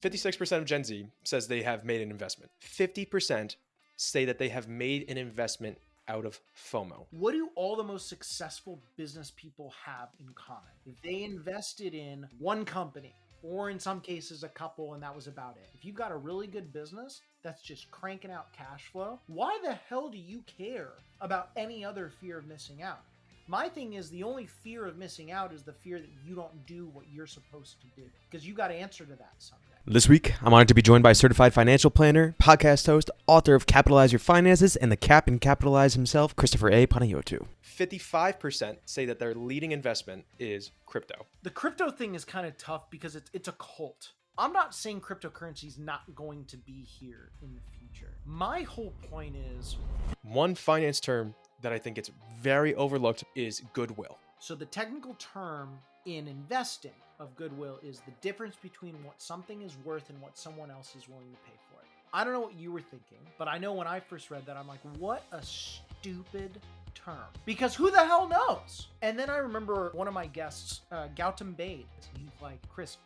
56% of Gen Z says they have made an investment. 50% say that they have made an investment out of FOMO. What do all the most successful business people have in common? If they invested in one company, or in some cases a couple, and that was about it. If you've got a really good business that's just cranking out cash flow, why the hell do you care about any other fear of missing out? My thing is, the only fear of missing out is the fear that you don't do what you're supposed to do, because you got to answer to that someday. This week, I'm honored to be joined by certified financial planner, podcast host, author of Capitalize Your Finances, and the Cap and Capitalize himself, Christopher A. Panayotu. 55% say that their leading investment is crypto. The crypto thing is kind of tough because it's a cult. I'm not saying cryptocurrency is not going to be here in the future. My whole point is, One finance term that I think it's very overlooked is goodwill. so the technical term in investing of goodwill is the difference between what something is worth and what someone else is willing to pay for it. I don't know what you were thinking, but I know when I first read that, I'm like, what a stupid term. Because who the hell knows? And then I remember one of my guests, Gautam Bade, he's like, Chris,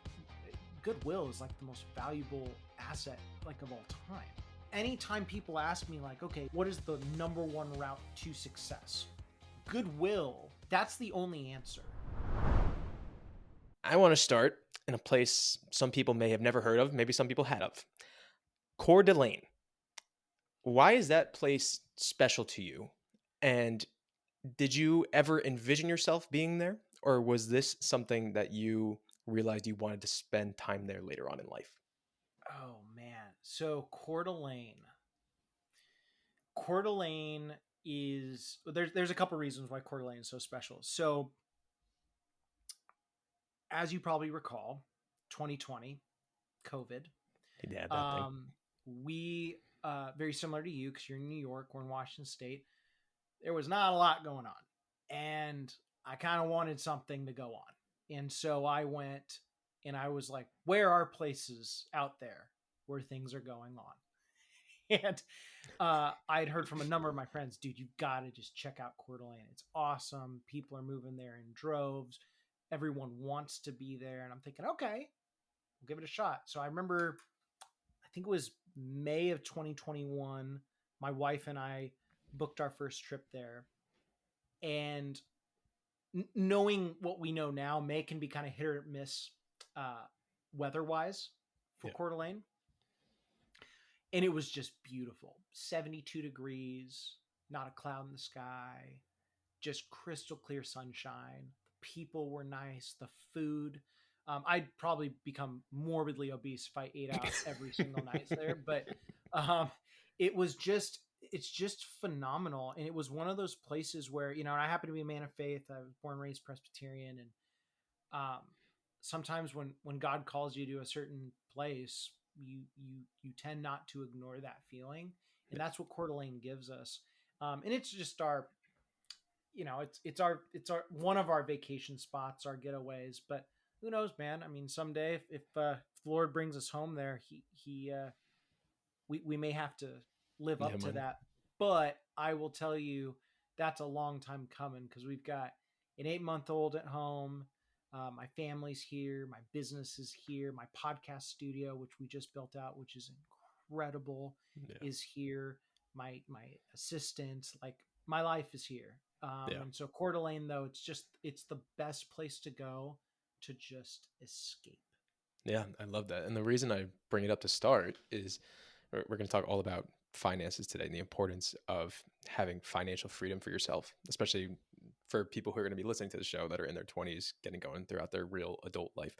goodwill is like the most valuable asset like of all time. Anytime people ask me like, okay, what is the number one route to success? Goodwill, that's the only answer. I want to start in a place some people may have never heard of, maybe some people had of. Coeur d'Alene. Why is that place special to you? And did you ever envision yourself being there? Or was this something that you realized you wanted to spend time there later on in life? Oh man. So Coeur d'Alene. Coeur d'Alene is there's a couple reasons why Coeur d'Alene is so special. So as you probably recall, 2020, COVID. Yeah, that thing. We very similar to you because you're in New York, we're in Washington State. There was not a lot going on, and I kind of wanted something to go on, and so I went and I was like, "Where are places out there where things are going on?" And I'd heard from a number of my friends, "Dude, you've got to just check out Coeur d'Alene. It's awesome. People are moving there in droves. Everyone wants to be there." And I'm thinking, okay, we'll give it a shot. So I remember, I think it was May of 2021, my wife and I booked our first trip there. And knowing what we know now, May can be kind of hit or miss weather-wise for Coeur d'Alene. And it was just beautiful. 72 degrees, not a cloud in the sky, just crystal clear sunshine. The people were nice. The food. I'd probably become morbidly obese if I ate out every single night there. But it's just phenomenal. And it was one of those places where, and I happen to be a man of faith. I was born and raised Presbyterian. And sometimes when God calls you to a certain place, you tend not to ignore that feeling. And that's what Coeur d'Alene gives us. And it's just our, it's our one of our vacation spots, our getaways. But who knows, man? I mean, someday if the Lord brings us home there, we may have to live up to that. But I will tell you, that's a long time coming because we've got an 8-month-old at home. My family's here. My business is here. My podcast studio, which we just built out, which is incredible, is here. My assistant, like my life is here. And so Coeur d'Alene, though, it's the best place to go to just escape. Yeah, I love that. And the reason I bring it up to start is we're going to talk all about finances today and the importance of having financial freedom for yourself, especially for people who are going to be listening to the show that are in their 20s, getting going throughout their real adult life.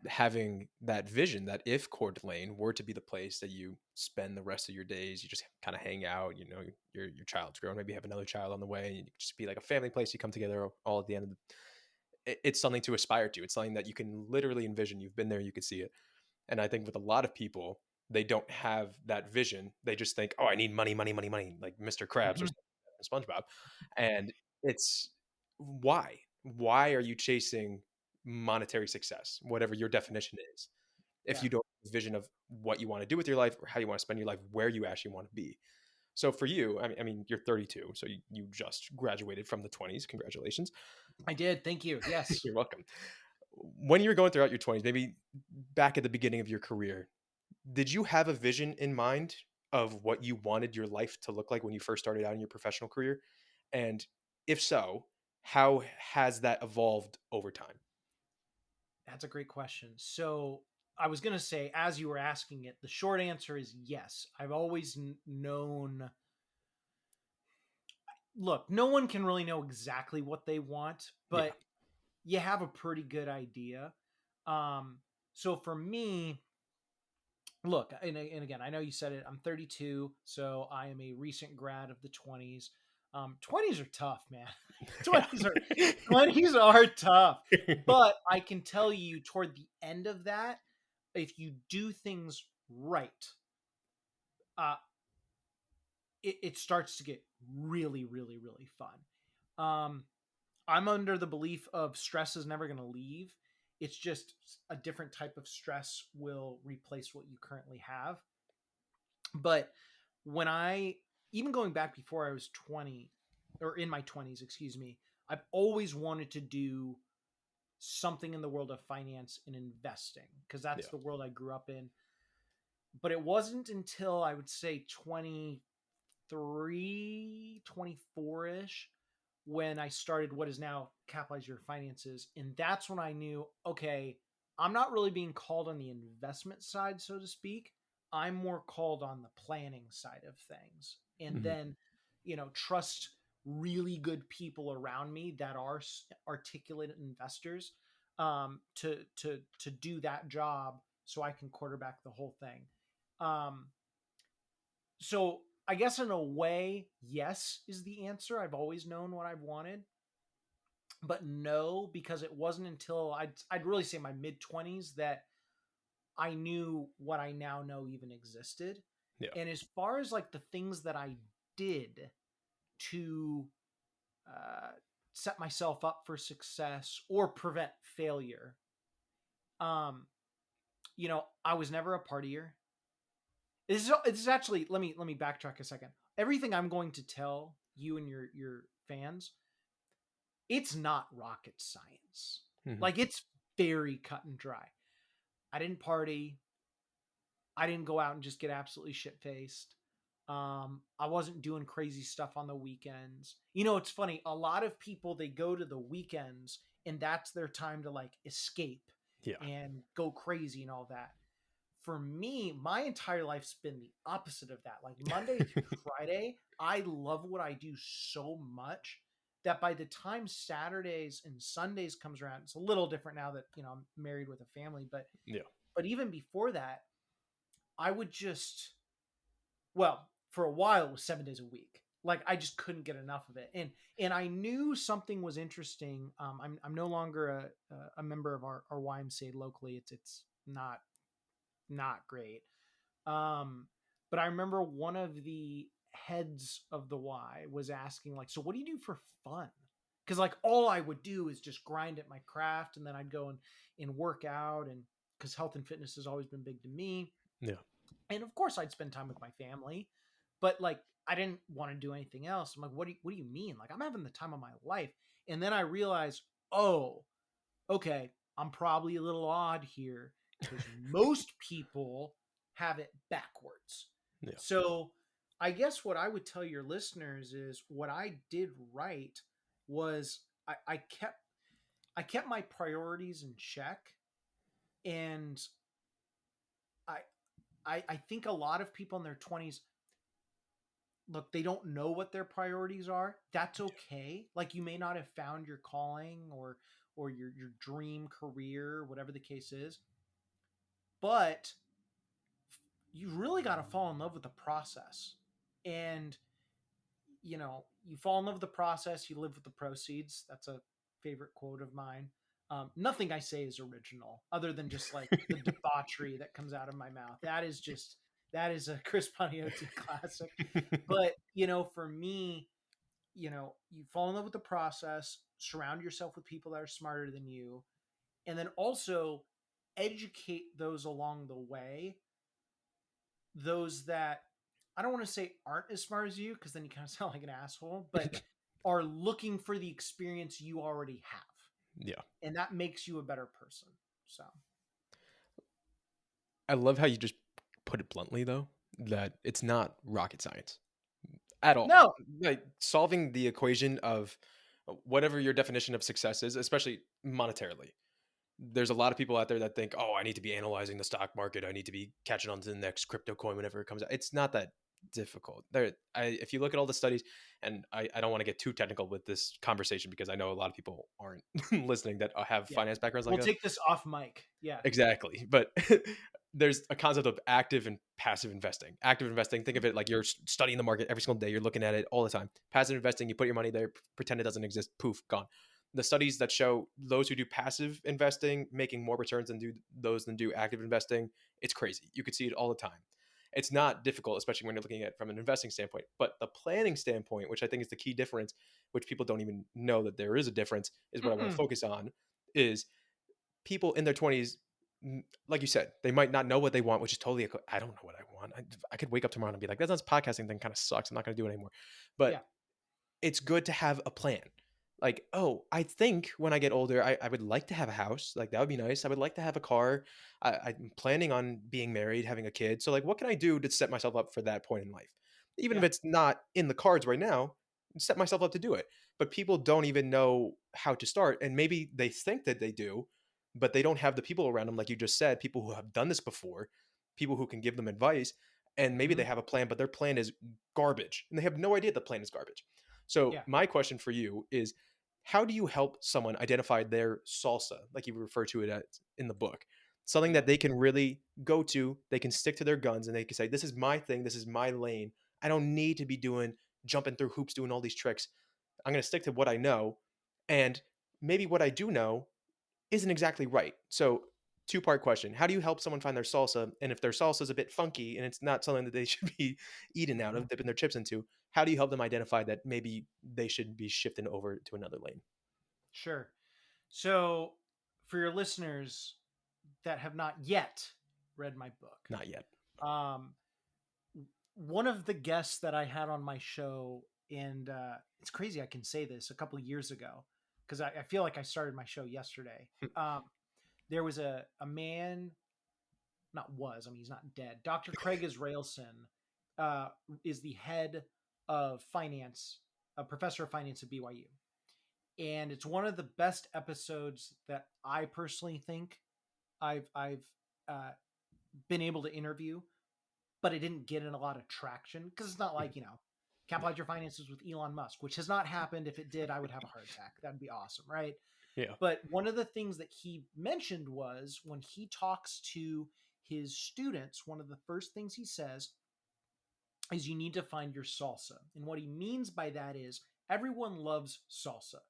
Yeah. Having that vision that if Coeur d'Alene were to be the place that you spend the rest of your days, you just kind of hang out, your child's grown, maybe you have another child on the way, and you just be like a family place, you come together all at the end of it's something to aspire to. It's something that you can literally envision. You've been there, you could see it. And I think with a lot of people, they don't have that vision. They just think, oh, I need money, like Mr. Krabs or SpongeBob. And it's why are you chasing monetary success, whatever your definition is, if you don't have a vision of what you want to do with your life or how you want to spend your life, where you actually want to be. So for you, I mean, you're 32, so you just graduated from the 20s. Congratulations. I did. Thank you. Yes. You're welcome. when you were going throughout your 20s, maybe back at the beginning of your career, did you have a vision in mind of what you wanted your life to look like when you first started out in your professional career? And if so, how has that evolved over time? That's a great question. So I was going to say, as you were asking it, the short answer is yes. I've always known. Look, no one can really know exactly what they want, Yeah. but you have a pretty good idea. Um, so for me, look, and again, I know you said it. I'm 32, so I am a recent grad of the 20s. 20s are tough, man. Yeah. 20s are 20s are tough. But I can tell you, toward the end of that, if you do things right, uh, it starts to get really, really, really fun. I'm under the belief of stress is never going to leave. It's just a different type of stress will replace what you currently have. But when I, even going back before I was 20, or in my 20s, excuse me, I've always wanted to do something in the world of finance and investing because that's Yeah. the world I grew up in. But it wasn't until I would say 23, 24 ish when I started what is now Capitalize Your Finances. And that's when I knew, okay, I'm not really being called on the investment side, so to speak. I'm more called on the planning side of things. And Mhm. then, trust really good people around me that are articulate investors to do that job so I can quarterback the whole thing. Um, so I guess in a way, yes is the answer. I've always known what I've wanted, but no, because it wasn't until I'd really say my mid 20s that I knew what I now know even existed. Yeah. And as far as like the things that I did to uh, set myself up for success or prevent failure, um, I was never a partier. This is actually, let me backtrack a second. Everything I'm going to tell you and your fans, it's not rocket science. Mhm. Like it's very cut and dry. I didn't party. I didn't go out and just get absolutely shit faced. I wasn't doing crazy stuff on the weekends. It's funny. A lot of people, they go to the weekends and that's their time to like escape Yeah. and go crazy and all that. For me, my entire life's been the opposite of that. Like Monday through Friday, I love what I do so much that by the time Saturdays and Sundays comes around, it's a little different now that, I'm married with a family, but Yeah. even before that, I would just, well, for a while it was 7 days a week. Like I just couldn't get enough of it. And I knew something was interesting. I'm no longer a member of our YMCA locally. It's not great. Um, but I remember one of the heads of the Y was asking, like, so what do you do for fun? Because like all I would do is just grind at my craft, and then I'd go and work out, and because health and fitness has always been big to me, Yeah. and of course I'd spend time with my family, but like I didn't want to do anything else. I'm like, what do you mean? Like I'm having the time of my life, and then I realized, oh, okay, I'm probably a little odd here because most people have it backwards. Yeah. So I guess what I would tell your listeners is what I did right was I kept my priorities in check, and I I think a lot of people in their 20s, look, they don't know what their priorities are. That's okay. Like you may not have found your calling or your dream career, whatever the case is, but you really got to fall in love with the process. And you fall in love with the process, you live with the proceeds. That's a favorite quote of mine. Nothing I say is original other than just like the debauchery that comes out of my mouth. That is a Chris Paniotti classic. But for me, you fall in love with the process, surround yourself with people that are smarter than you, and then also educate those along the way, those that I don't want to say aren't as smart as you because then you kind of sound like an asshole, but are looking for the experience you already have. Yeah. and that makes you a better person. So I love how you just put it bluntly, though, that it's not rocket science at all. no, Like solving the equation of whatever your definition of success is, especially monetarily. There's a lot of people out there that think, oh, I need to be analyzing the stock market. I need to be catching on to the next crypto coin whenever it comes out. It's not that difficult. If you look at all the studies, and I don't want to get too technical with this conversation because I know a lot of people aren't listening that have yeah, finance backgrounds like we'll that. take this off mic. Yeah, Exactly. But there's a concept of active and passive investing. Active investing, think of it like you're studying the market every single day, you're looking at it all the time. Passive investing, you put your money there, pretend it doesn't exist, poof, gone. The studies that show those who do passive investing making more returns than do those than do active investing, it's crazy. You could see it all the time. It's not difficult, especially when you're looking at it from an investing standpoint. But the planning standpoint, which I think is the key difference, which people don't even know that there is a difference, is what I want to Mm-mm. focus on, is people in their 20s, like you said, they might not know what they want, which is totally, I don't know what I want. I could wake up tomorrow and be like, that podcasting thing kind of sucks. I'm not going to do it anymore. But Yeah, it's good to have a plan. Like, oh, I think when I get older, I would like to have a house. Like, that would be nice. I would like to have a car. I'm planning on being married, having a kid. So, like, what can I do to set myself up for that point in life? Even if yeah, it's not in the cards right now, set myself up to do it. But people don't even know how to start. And maybe they think that they do, but they don't have the people around them, like you just said, people who have done this before, people who can give them advice. And maybe hmm they have a plan, but their plan is garbage. And they have no idea the plan is garbage. So, yeah, my question for you is, how do you help someone identify their salsa, like you refer to it as in the book? Something yeah. that they can really go to, they can stick to their guns, and they can say, this is my thing, this is my lane. I don't need to be jumping through hoops, doing all these tricks. I'm going to stick to what I know. And maybe what I do know isn't exactly right. So, two-part question. How do you help someone find their salsa? And if their salsa is a bit funky and it's not something that they should be eating out hmm of, dipping their chips into, how do you help them identify that maybe they should be shifting over to another lane? Sure. So, for your listeners that have not yet read my book, Not yet. um, one of the guests that I had on my show, and it's crazy I can say this, a couple of years ago, because I feel like I started my show yesterday. There was a man, not was, I mean, he's not dead. Dr. Craig Israelson uh, is the head of finance, a professor of finance at BYU. And it's one of the best episodes that I personally think I've uh, been able to interview, but it didn't get in a lot of traction because it's not like, capitalize your finances with Elon Musk, which has not happened. If it did, I would have a heart attack. That'd be awesome, right? Yeah. But one of the things that he mentioned was when he talks to his students, one of the first things he says is you need to find your salsa. And what he means by that is everyone loves salsa,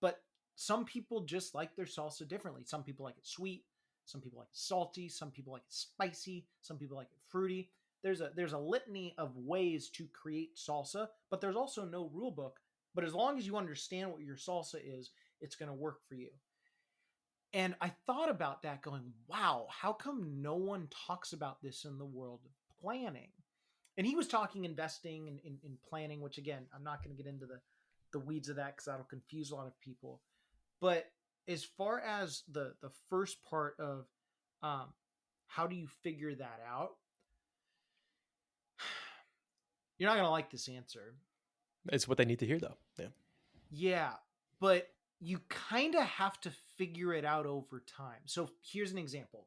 but some people just like their salsa differently. Some people like it sweet, some people like it salty, some people like it spicy, some people like it fruity. There's a litany of ways to create salsa, but there's also no rule book. But as long as you understand what your salsa is, it's going to work for you. And I thought about that going, wow, how come no one talks about this in the world of planning? And he was talking investing and in planning, which again, I'm not going to get into the weeds of that because that'll confuse a lot of people. But as far as the first part of um, how do you figure that out, you're not going to like this answer. It's what they need to hear, though. Yeah. Yeah, but you kind of have to figure it out over time. So here's an example.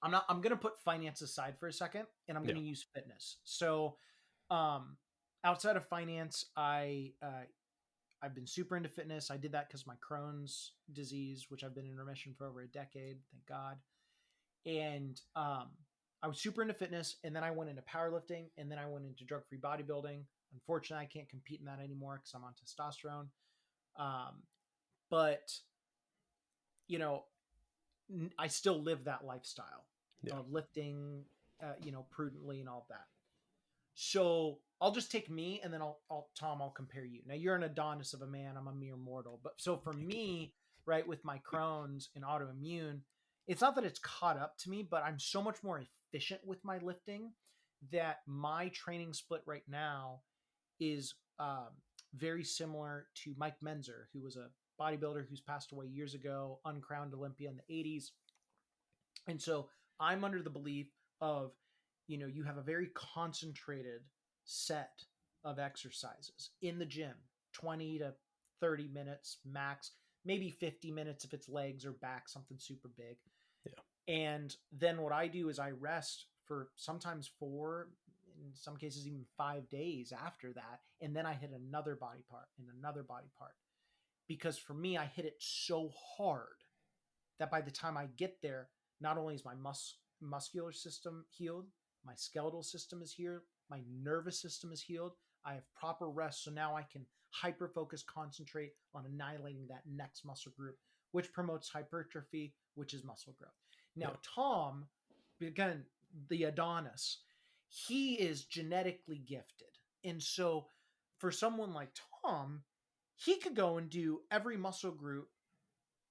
I'm going to put finance aside for a second and I'm going Yeah. to use fitness. So um outside of finance, I've been super into fitness. I did that because my Crohn's disease, which I've been in remission for over a decade, thank God. And I was super into fitness, and then I went into powerlifting, and then I went into drug-free bodybuilding. Unfortunately, I can't compete in that anymore because I'm on testosterone. But you know, I still live that lifestyle Yeah. of lifting, prudently and all of that. So I'll just take me, and then Tom, I'll compare you. Now you're an Adonis of a man. I'm a mere mortal. But so for Thank you. me, right, with my Crohn's and autoimmune, it's not that it's caught up to me, but I'm so much more efficient with my lifting that my training split right now is very similar to Mike Menzer, who was a bodybuilder who's passed away years ago, uncrowned Olympia in the 80s. And so I'm under the belief of, you have a very concentrated set of exercises in the gym, 20 to 30 minutes max, maybe 50 minutes if it's legs or back, something super big. Yeah. And then what I do is I rest for sometimes 4, in some cases even 5 days after that. And then I hit another body part and another body part. Because for me, I hit it so hard that by the time I get there, not only is my muscular system healed, my skeletal system is healed, my nervous system is healed, I have proper rest. So now I can hyper focus, concentrate on annihilating that next muscle group, which promotes hypertrophy, which is muscle growth. Now, Tom, again, the Adonis, he is genetically gifted. And so for someone like Tom, he could go and do every muscle group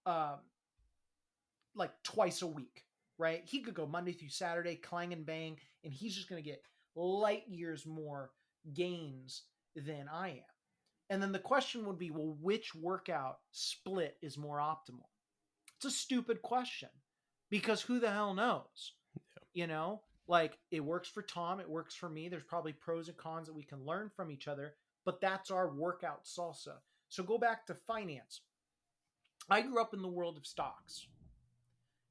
like twice a week, right? He could go Monday through Saturday, clang and bang, and he's just going to get light years more gains than I am. And then the question would be, well, which workout split is more optimal? It's a stupid question because who the hell knows? Like it works for Tom, it works for me. There's probably pros and cons that we can learn from each other, but that's our workout salsa. So go back to finance. I grew up in the world of stocks.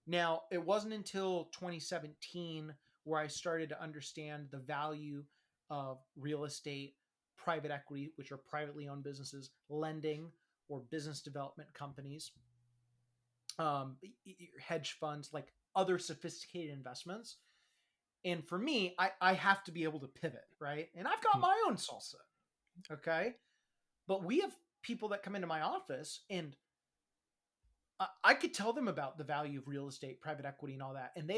Now, it wasn't until 2017 where I started to understand the value of real estate, private equity, which are privately owned businesses, lending or business development companies, hedge funds, like other sophisticated investments. And for me, I have to be able to pivot, right? And I've got my own salsa, okay? But we have people that come into my office and I could tell them about the value of real estate, private equity, and all that. And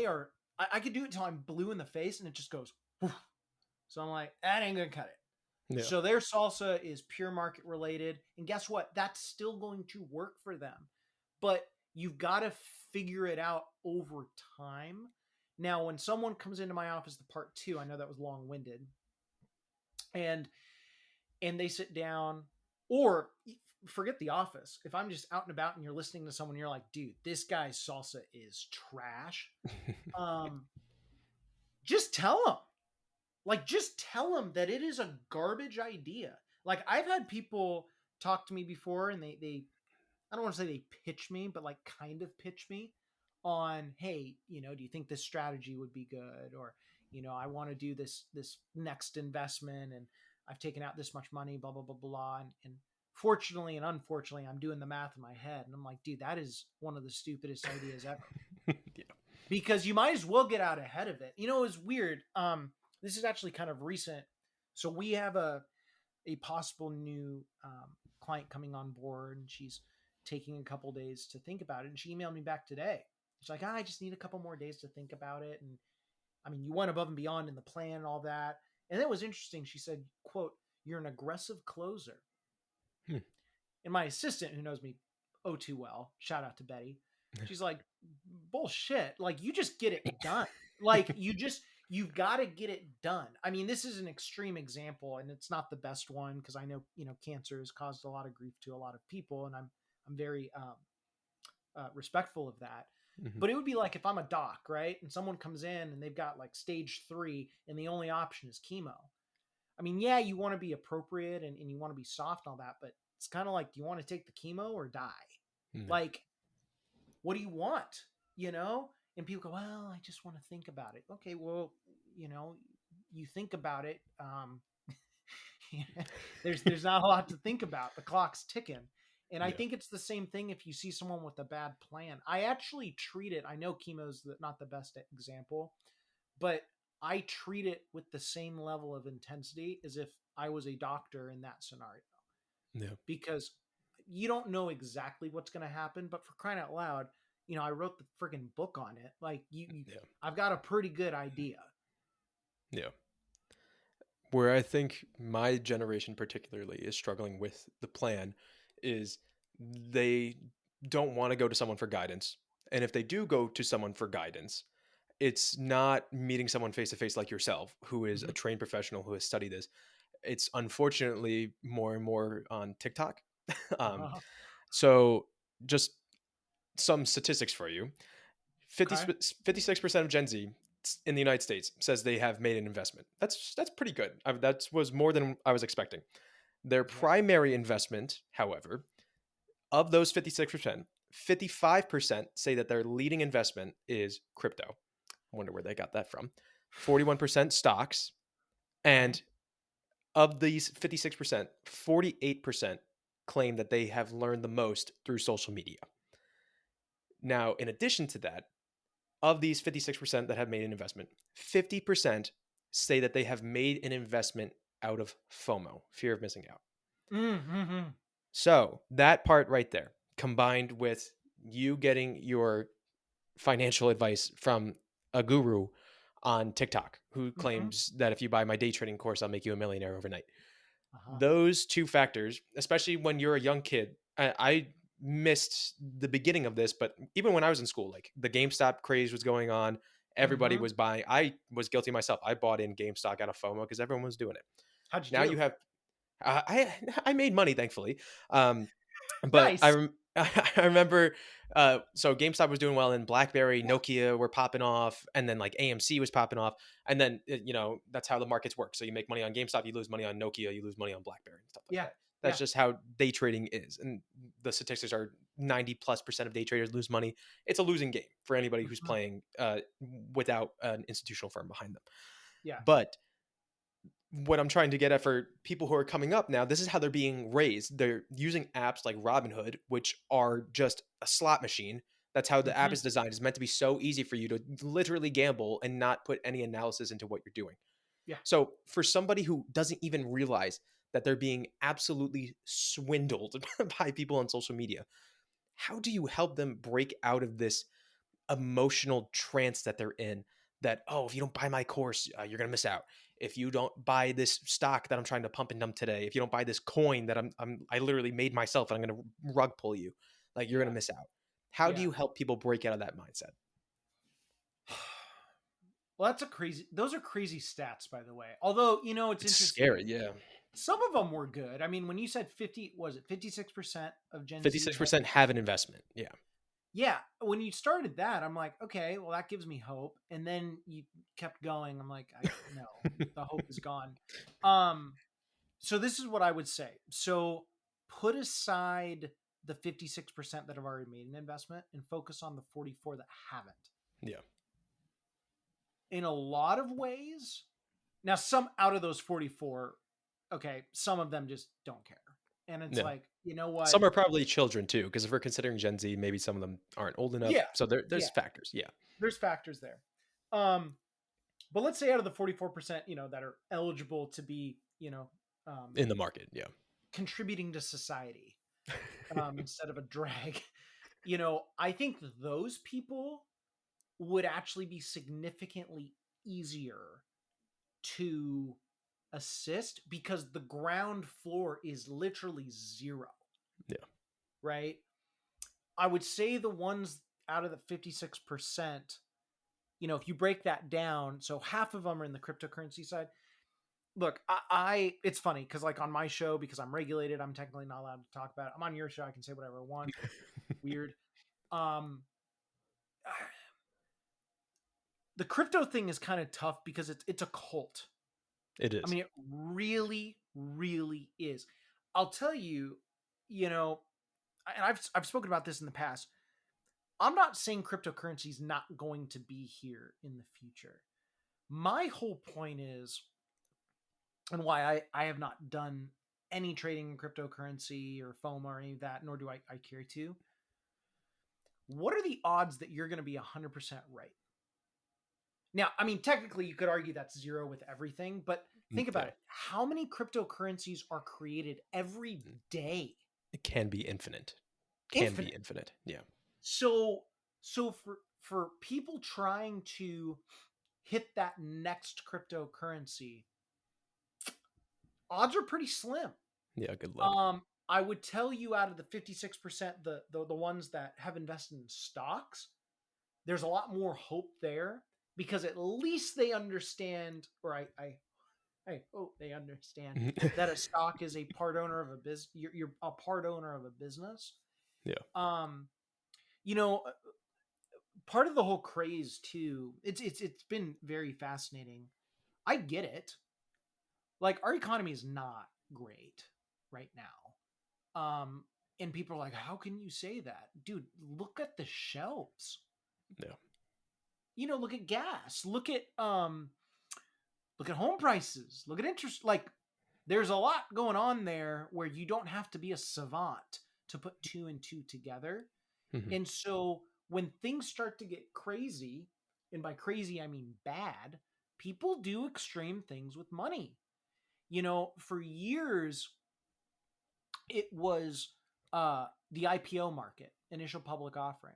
I could do it until I'm blue in the face and it just goes, whoosh. So I'm like, that ain't going to cut it. Yeah. So their salsa is pure market related. And guess what? That's still going to work for them. But you've got to figure it out over time. Now, when someone comes into my office, the part 2, I know that was long winded, and they sit down, or forget the office. If I'm just out and about and you're listening to someone, you're like, dude, this guy's salsa is trash. Just tell them that it is a garbage idea. Like I've had people talk to me before and they I don't want to say they pitch me, but like kind of pitch me on, hey, do you think this strategy would be good? Or, I want to do this next investment and I've taken out this much money, blah, blah, blah, blah. And fortunately and unfortunately, I'm doing the math in my head. And I'm like, dude, that is one of the stupidest ideas ever. Yeah. Because you might as well get out ahead of it. It was weird. This is actually kind of recent. So we have a possible new client coming on board, and she's taking a couple days to think about it. And she emailed me back today. She's like, I just need a couple more days to think about it. And I mean, you went above and beyond in the plan and all that. And it was interesting. She said, quote, "You're an aggressive closer." And my assistant, who knows me oh too well, shout out to Betty, she's like, bullshit. Like, you just get it done. Like, you've got to get it done. I mean, this is an extreme example, and it's not the best one because I know, cancer has caused a lot of grief to a lot of people, and I'm very respectful of that. Mm-hmm. But it would be like if I'm a doc, right? And someone comes in and they've got like stage 3 and the only option is chemo. I mean, yeah, you want to be appropriate and you want to be soft and all that, but it's kind of like, do you want to take the chemo or die? Mm-hmm. Like, what do you want? And people go, well, I just want to think about it. Okay, well, you think about it. There's not a lot to think about. The clock's ticking. And I think it's the same thing if you see someone with a bad plan. I actually treat it. I know chemo's not the best example, but I treat it with the same level of intensity as if I was a doctor in that scenario. Yeah. Because you don't know exactly what's going to happen, but for crying out loud, I wrote the freaking book on it. Like I've got a pretty good idea. Yeah. Where I think my generation particularly is struggling with the plan is they don't want to go to someone for guidance. And if they do go to someone for guidance, it's not meeting someone face to face like yourself, who is a trained professional who has studied this. It's unfortunately more and more on TikTok. So just some statistics for you. 50, Okay. 56% of Gen Z in the United States says they have made an investment. That's pretty good. That was more than I was expecting. Their Yeah. primary investment, however, of those 56%, 55% say that their leading investment is crypto. I wonder where they got that from. 41% stocks. Okay. And of these 56%, 48% claim that they have learned the most through social media. Now, in addition to that, of these 56% that have made an investment, 50% say that they have made an investment out of FOMO, fear of missing out. Mm-hmm. So that part right there, combined with you getting your financial advice from a guru on TikTok who Mm-hmm. claims that if you buy my day trading course, I'll make you a millionaire overnight. Uh-huh. Those two factors, especially when you're a young kid, I missed the beginning of this, but even when I was in school, like the GameStop craze was going on. Everybody Mm-hmm. was buying. I was guilty myself. I bought in GameStop out of FOMO because everyone was doing it. How'd you Now do? you have, I made money thankfully, but Nice. I remember. So GameStop was doing well, and BlackBerry, Nokia were popping off, and then like AMC was popping off, and then that's how the markets work. So you make money on GameStop, you lose money on Nokia, you lose money on BlackBerry, and stuff like Yeah. that. Yeah. That's just how day trading is, and the statistics are 90+% of day traders lose money. It's a losing game for anybody who's Mhm. playing without an institutional firm behind them. Yeah. But what I'm trying to get at for people who are coming up now, this is how they're being raised. They're using apps like Robinhood, which are just a slot machine. That's how the app Mm-hmm. is designed. It's meant to be so easy for you to literally gamble and not put any analysis into what you're doing. Yeah. So for somebody who doesn't even realize that they're being absolutely swindled by people on social media, how do you help them break out of this emotional trance that they're in? That, oh, if you don't buy my course, you're gonna miss out. If you don't buy this stock that I'm trying to pump and dump today, if you don't buy this coin that I literally made myself and I'm gonna rug pull you, like you're Yeah. gonna miss out. How do Yeah. you help people break out of that mindset? Well, those are crazy stats, by the way. Although, it's It's interesting. scary, yeah. Some of them were good. I mean, when you said 50, was it 56% of Gen Z have, 56% have an investment. Yeah. yeah, when you started that, I'm like, okay, well, that gives me hope. And then you kept going. I'm like, no, the hope is gone. Um, so this is what I would say. So put aside the 56% that have already made an investment and focus on the 44 that haven't. Yeah. In a lot of ways, now some out of those 44, okay, some of them just don't care. And it's Yeah. like, you know what? Some are probably children too, because if we're considering Gen Z, maybe some of them aren't old enough. Yeah, So yeah, there's factors. Yeah. there's factors there. Um, but let's say out of the 44%, that are eligible to be, In the market. Yeah. contributing to society, instead of a drag, I think those people would actually be significantly easier to assist because the ground floor is literally zero. Yeah. Right? I would say the ones out of the 56%, if you break that down, so half of them are in the cryptocurrency side. Look, I it's funny because like on my show, because I'm regulated, I'm technically not allowed to talk about it. I'm on your show, I can say whatever I want. Weird. Um the crypto thing is kind of tough because it's a cult. It I is. mean, it really, really is. I'll tell you, and I've spoken about this in the past. I'm not saying cryptocurrency is not going to be here in the future. My whole point is, and why I have not done any trading in cryptocurrency or FOMO or any of that, nor do I care to. What are the odds that you're going to be 100% right? Now, I mean, technically, you could argue that's zero with everything, but think about Yeah. it. How many cryptocurrencies are created every day? It can be infinite. Can be Infinite. infinite. Yeah. So for people trying to hit that next cryptocurrency, odds are pretty slim. Yeah. Good luck. I would tell you out of the 56%, the ones that have invested in stocks, there's a lot more hope there because at least they understand, or I hope they understand that a stock is a part owner of a business. You're a part owner of a business, Yeah. You know, part of the whole craze too, it's been very fascinating. I get it. Like, our economy is not great right now. And people are like, how can you say that? Dude, look at the shelves. Yeah. You know, look at gas. Look at home prices. Look at interest. Like, there's a lot going on there where you don't have to be a savant to put two and two together. Mhm. And so when things start to get crazy, and by crazy I mean bad, people do extreme things with money. You know, for years it was the IPO market, initial public offering.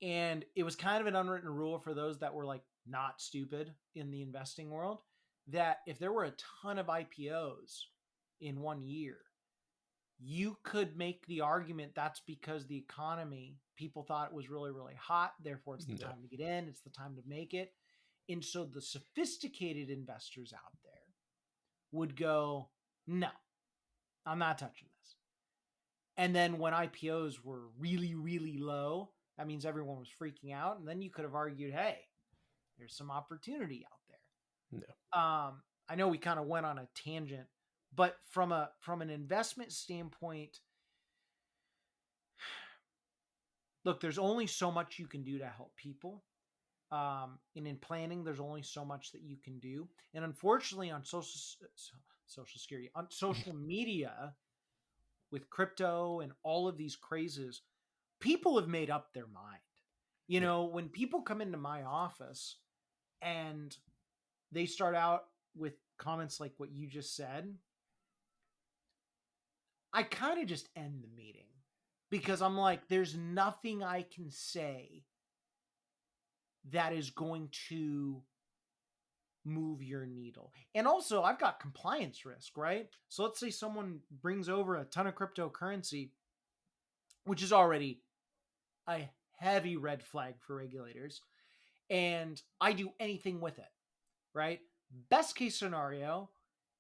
And it was kind of an unwritten rule for those that were like not stupid in the investing world, that if there were a ton of IPOs in one year, you could make the argument that's because the economy, people thought it was really, really hot. Therefore, it's the Yeah. time to get in, it's the time to make it. And so the sophisticated investors out there would go, no, I'm not touching this. And then when IPOs were really, really low, that means everyone was freaking out. And then you could have argued, hey, there's some opportunity out there. Yeah. I know we kind of went on a tangent, but from an investment standpoint, look, there's only so much you can do to help people. And in planning, there's only so much that you can do. And unfortunately, on social security, on social media, with crypto and all of these crazes, people have made up their mind. You Yeah. know, when people come into my office and they start out with comments like what you just said, I kind of just end the meeting, because I'm like, there's nothing I can say that is going to move your needle. And also, I've got compliance risk, right? So let's say someone brings over a ton of cryptocurrency, which is already a heavy red flag for regulators, and I do anything with it, right? Best case scenario,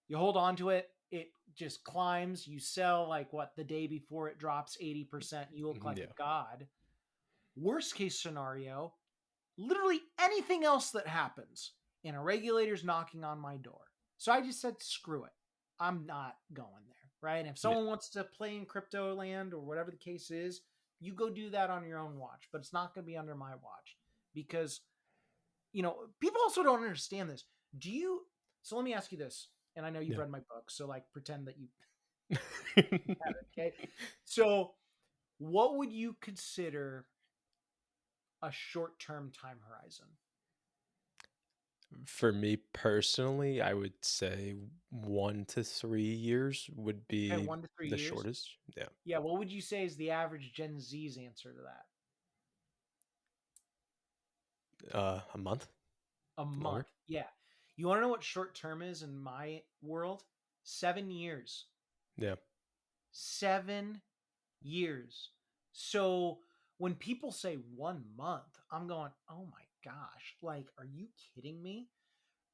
you hold on to it, it just climbs, you sell like what, the day before it drops 80%, you look like Yeah. a god. Worst case scenario, literally anything else that happens, and a regulator's knocking on my door. So I just said, screw it. I'm not going there, right? And if Yeah. someone wants to play in crypto land or whatever the case is, you go do that on your own watch, but it's not going to be under my watch, because, you know, people also don't understand this. So let me ask you this, and I know you've Yeah. read my book, so like pretend that you have it, okay? So what would you consider a short-term time horizon? For me personally, I would say 1 to 3 years would Okay, be 1 to 3 the years. shortest. Yeah. Yeah, what would you say is the average Gen Z's answer to that? A month A month. longer. Yeah. You want to know what short term is in my world? 7 years. Yeah. 7 years. So when people say 1 month, I'm going, oh my gosh, like, are you kidding me?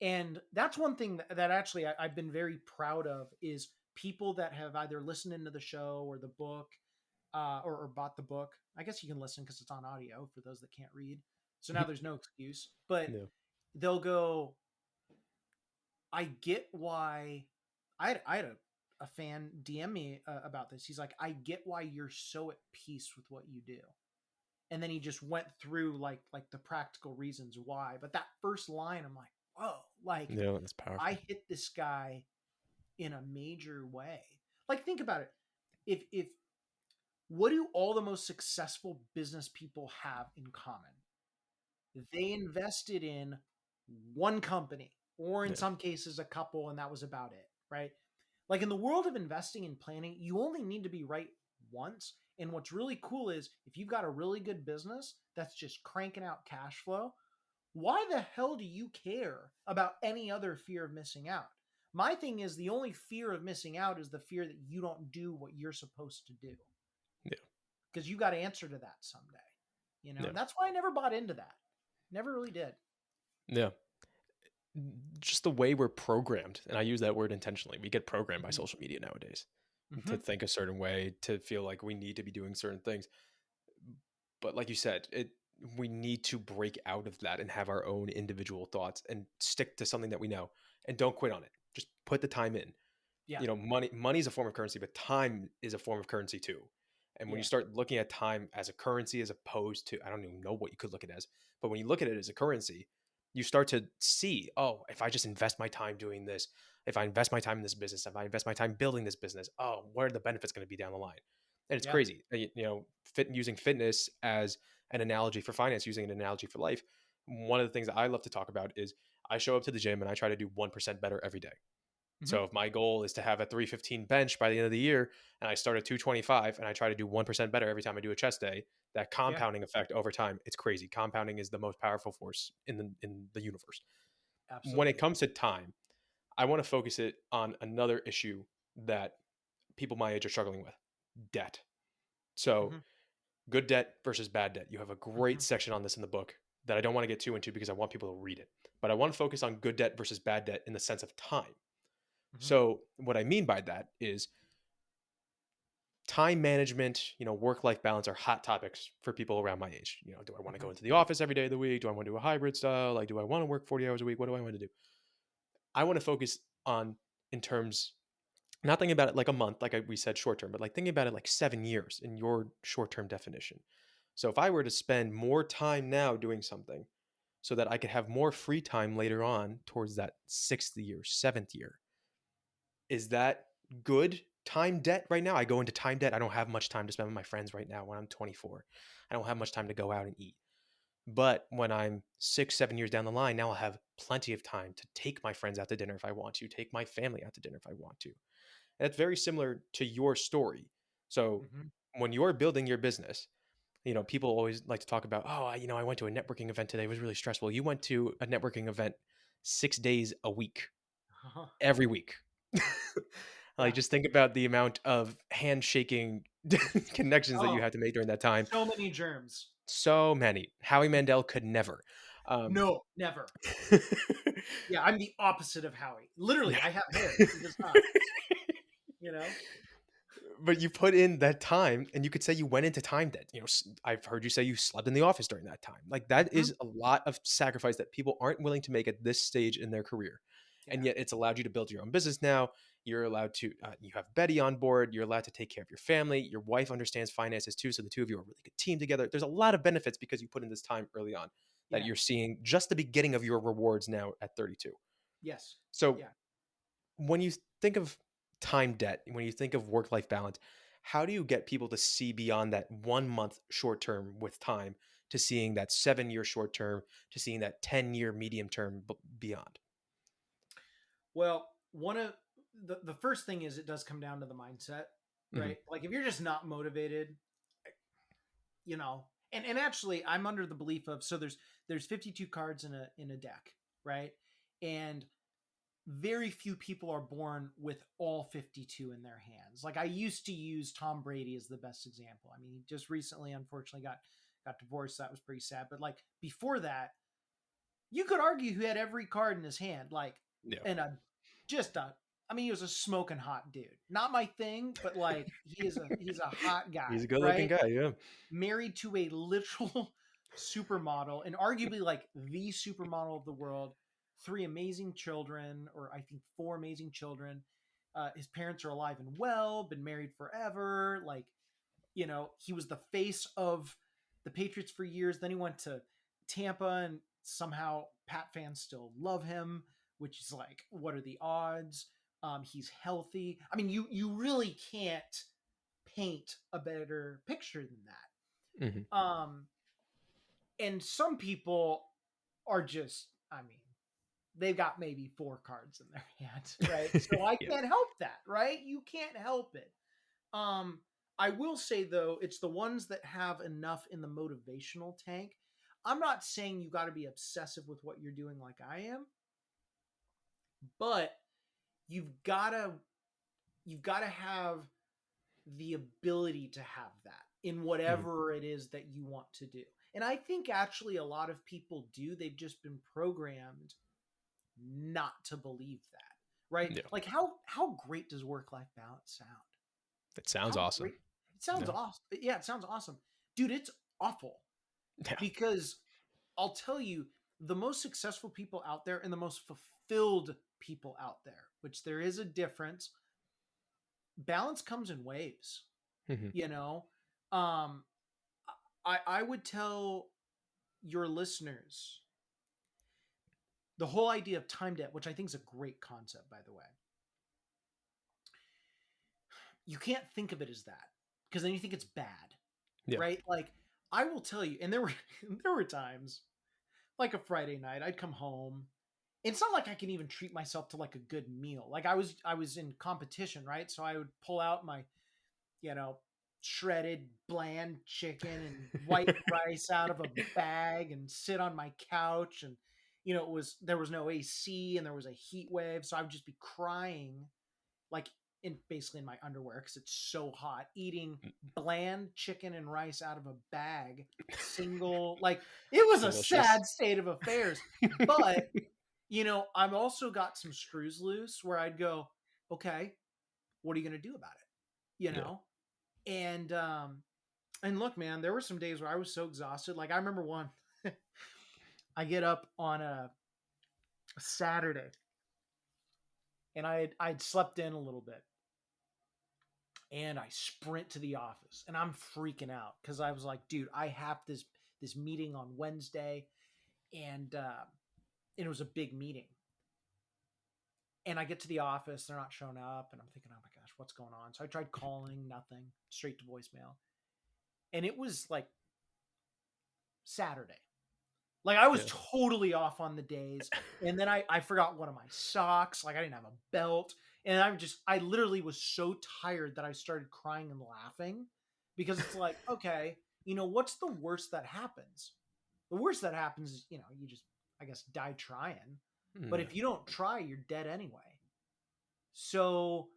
And that's one thing that actually I've been very proud of, is people that have either listened into the show or the book, or bought the book. I guess you can listen because it's on audio for those that can't read. So now there's no excuse. But Yeah. they'll go, I get why. I had a fan DM me about this. He's like, I get why you're so at peace with what you do. And then he just went through like the practical reasons why. But that first line, I'm like, whoa, like, Yeah. That's powerful. I hit this guy in a major way. Like, think about it. If what do all the most successful business people have in common? They invested in one company, or in Yeah. some cases a couple, and that was about it, right? Like, in the world of investing and planning, you only need to be right once. And what's really cool is, if you've got a really good business that's just cranking out cash flow, why the hell do you care about any other fear of missing out? My thing is, the only fear of missing out is the fear that you don't do what you're supposed to do, Yeah. because you got to answer to that someday. You know, Yeah. and that's why I never bought into that. Never really did. Yeah. Just the way we're programmed, and I use that word intentionally. We get programmed by Mhm. social media nowadays. to Hmm. think a certain way, to feel like we need to be doing certain things. But like you said, we need to break out of that and have our own individual thoughts and stick to something that we know and don't quit on it. Just put the time in. Yeah. Money is a form of currency, but time is a form of currency too. And when you Yeah. start looking at time as a currency as opposed to, I don't even know what you could look at it as, but when you look at it as a currency, you start to see, oh, if I just invest my time doing this, if I invest my time in this business, if I invest my time building this business, oh, what are the benefits going to be down the line? And it's Yeah. crazy. Using fitness as an analogy for finance, using an analogy for life. One of the things that I love to talk about is I show up to the gym and I try to do 1% better every day. Hmm. So if my goal is to have a 315 bench by the end of the year and I start at 225 and I try to do 1% better every time I do a chest day, that Yeah. compounding effect over time, it's crazy. Compounding is the most powerful force in the universe. When it Absolutely. comes to time, I want to focus it on another issue that people my age are struggling with: debt. So, Hmm. good debt versus bad debt. You have a great Hmm. section on this in the book that I don't want to get too into because I want people to read it. But I want to focus on good debt versus bad debt in the sense of time. Hmm. So, what I mean by that is time management, work-life balance are hot topics for people around my age. Do I want to go Hmm. into the office every day of the week? Do I want to do a hybrid style? Like, do I want to work 40 hours a week? What do I want to do? I want to focus on, in terms, not thinking about it like a month, like we said, short term, but like thinking about it like 7 years in your short term definition. So if I were to spend more time now doing something so that I could have more free time later on towards that sixth year, seventh year, is that good time debt right now? I go into time debt. I don't have much time to spend with my friends right now when I'm 24. I don't have much time to go out and eat. But when I'm 6, 7 years down the line, now I'll have plenty of time to take my friends out to dinner if I want to, take my family out to dinner if I want to. And that's very similar to your story. So Hmm. when you're building your business, people always like to talk about, oh, I went to a networking event today. It was really stressful. You went to a networking event 6 days a week, every week. Like, Yeah. just think about the amount of handshaking connections that you Oh, had to make during that time. so many germs. So many. Howie Mandel could never. Um, No, never. Yeah, I'm the opposite of Howie. yeah. Literally, I have hair. He does not. You know. But you put in that time, and you could say you went into time debt. I've heard you say you slept in the office during that time. Like, that Hmm. is a lot of sacrifice that people aren't willing to make at this stage in their career. And Yeah. yet it's allowed you to build your own business now. You're allowed to, you have Betty on board. You're allowed to take care of your family. Your wife understands finances too. So the two of you are a really good team together. There's a lot of benefits because you put in this time early on that Yeah. you're seeing just the beginning of your rewards now at 32. Yes. So Yeah. when you think of time debt, when you think of work life balance, how do you get people to see beyond that 1 month short term with time to seeing that 7 year short term to seeing that 10 year medium term beyond? Well, one of the first thing is it does come down to the mindset, Hmm. right? Like if you're just not motivated, you know, and actually I'm under the belief of so there's 52 cards in a deck, right? And very few people are born with all 52 in their hands. Like I used to use Tom Brady as the best example. I mean, he just recently unfortunately got divorced. That was pretty sad. But like before that, you could argue he had every card in his hand, like Yeah. and a just a I mean, he was a smoking hot dude. Not my thing, but like he's a hot guy, He's a good looking right? guy. Yeah. Married to a literal supermodel and arguably like the supermodel of the world, three amazing children, or I think four amazing children. His parents are alive and well, been married forever. Like, he was the face of the Patriots for years. Then he went to Tampa, and somehow Pat fans still love him, which is like, what are the odds? He's healthy. I mean, you really can't paint a better picture than Hmm. that. And some people are just, I mean, they've got maybe four cards in their hand, right? So I Yeah. can't help that, right? You can't help it. Um, I will say though, it's the ones that have enough in the motivational tank. I'm not saying you got to be obsessive with what you're doing like I am, but you've got to you've got to have the ability to have that in Hmm. whatever it is that you want to do. And I think actually a lot of people do. They've just been programmed not to believe that. Right? Yeah. Like how great does work-life balance sound? It sounds How awesome. great. It sounds Yeah. awesome. Yeah, it sounds awesome. Dude, it's awful Yeah. because I'll tell you, the most successful people out there and the most fulfilled people out there, which there is a difference, balance comes in waves, Mhm. you know? Um, I would tell your listeners the whole idea of time debt, which I think is a great concept, by the way. You can't think of it as that because then you think it's bad, Yeah. right? Like I will tell you, and there were there were times like a Friday night, I'd come home. It's not like I can even treat myself to like a good meal. Like I was in competition, right? So I would pull out my, you know, shredded bland chicken and white rice out of a bag and sit on my couch and there was no AC and there was a heat wave, so I would just be crying like in basically in my underwear because it's so hot, eating bland chicken and rice out of a bag, single, like it was a Delicious. sad state of affairs. But I've also got some screws loose where I'd go, okay, what are you going to do about it? Yeah. And and look, man, there were some days where I was so exhausted. Like I remember one, I get up on a Saturday and I'd slept in a little bit and I sprint to the office and I'm freaking out because I was like, dude, I have this meeting on Wednesday and it was a big meeting. And I get to the office, they're not showing up, and I'm thinking, oh my gosh, what's going on? So I tried calling, nothing, straight to voicemail. And it was like Saturday. Like I was Yeah. totally off on the days. And then I forgot one of my socks. Like I didn't have a belt. And I literally was so tired that I started crying and laughing because it's like, okay, what's the worst that happens? The worst that happens is, you just, I guess, die trying. But Yeah. if you don't try, you're dead anyway. So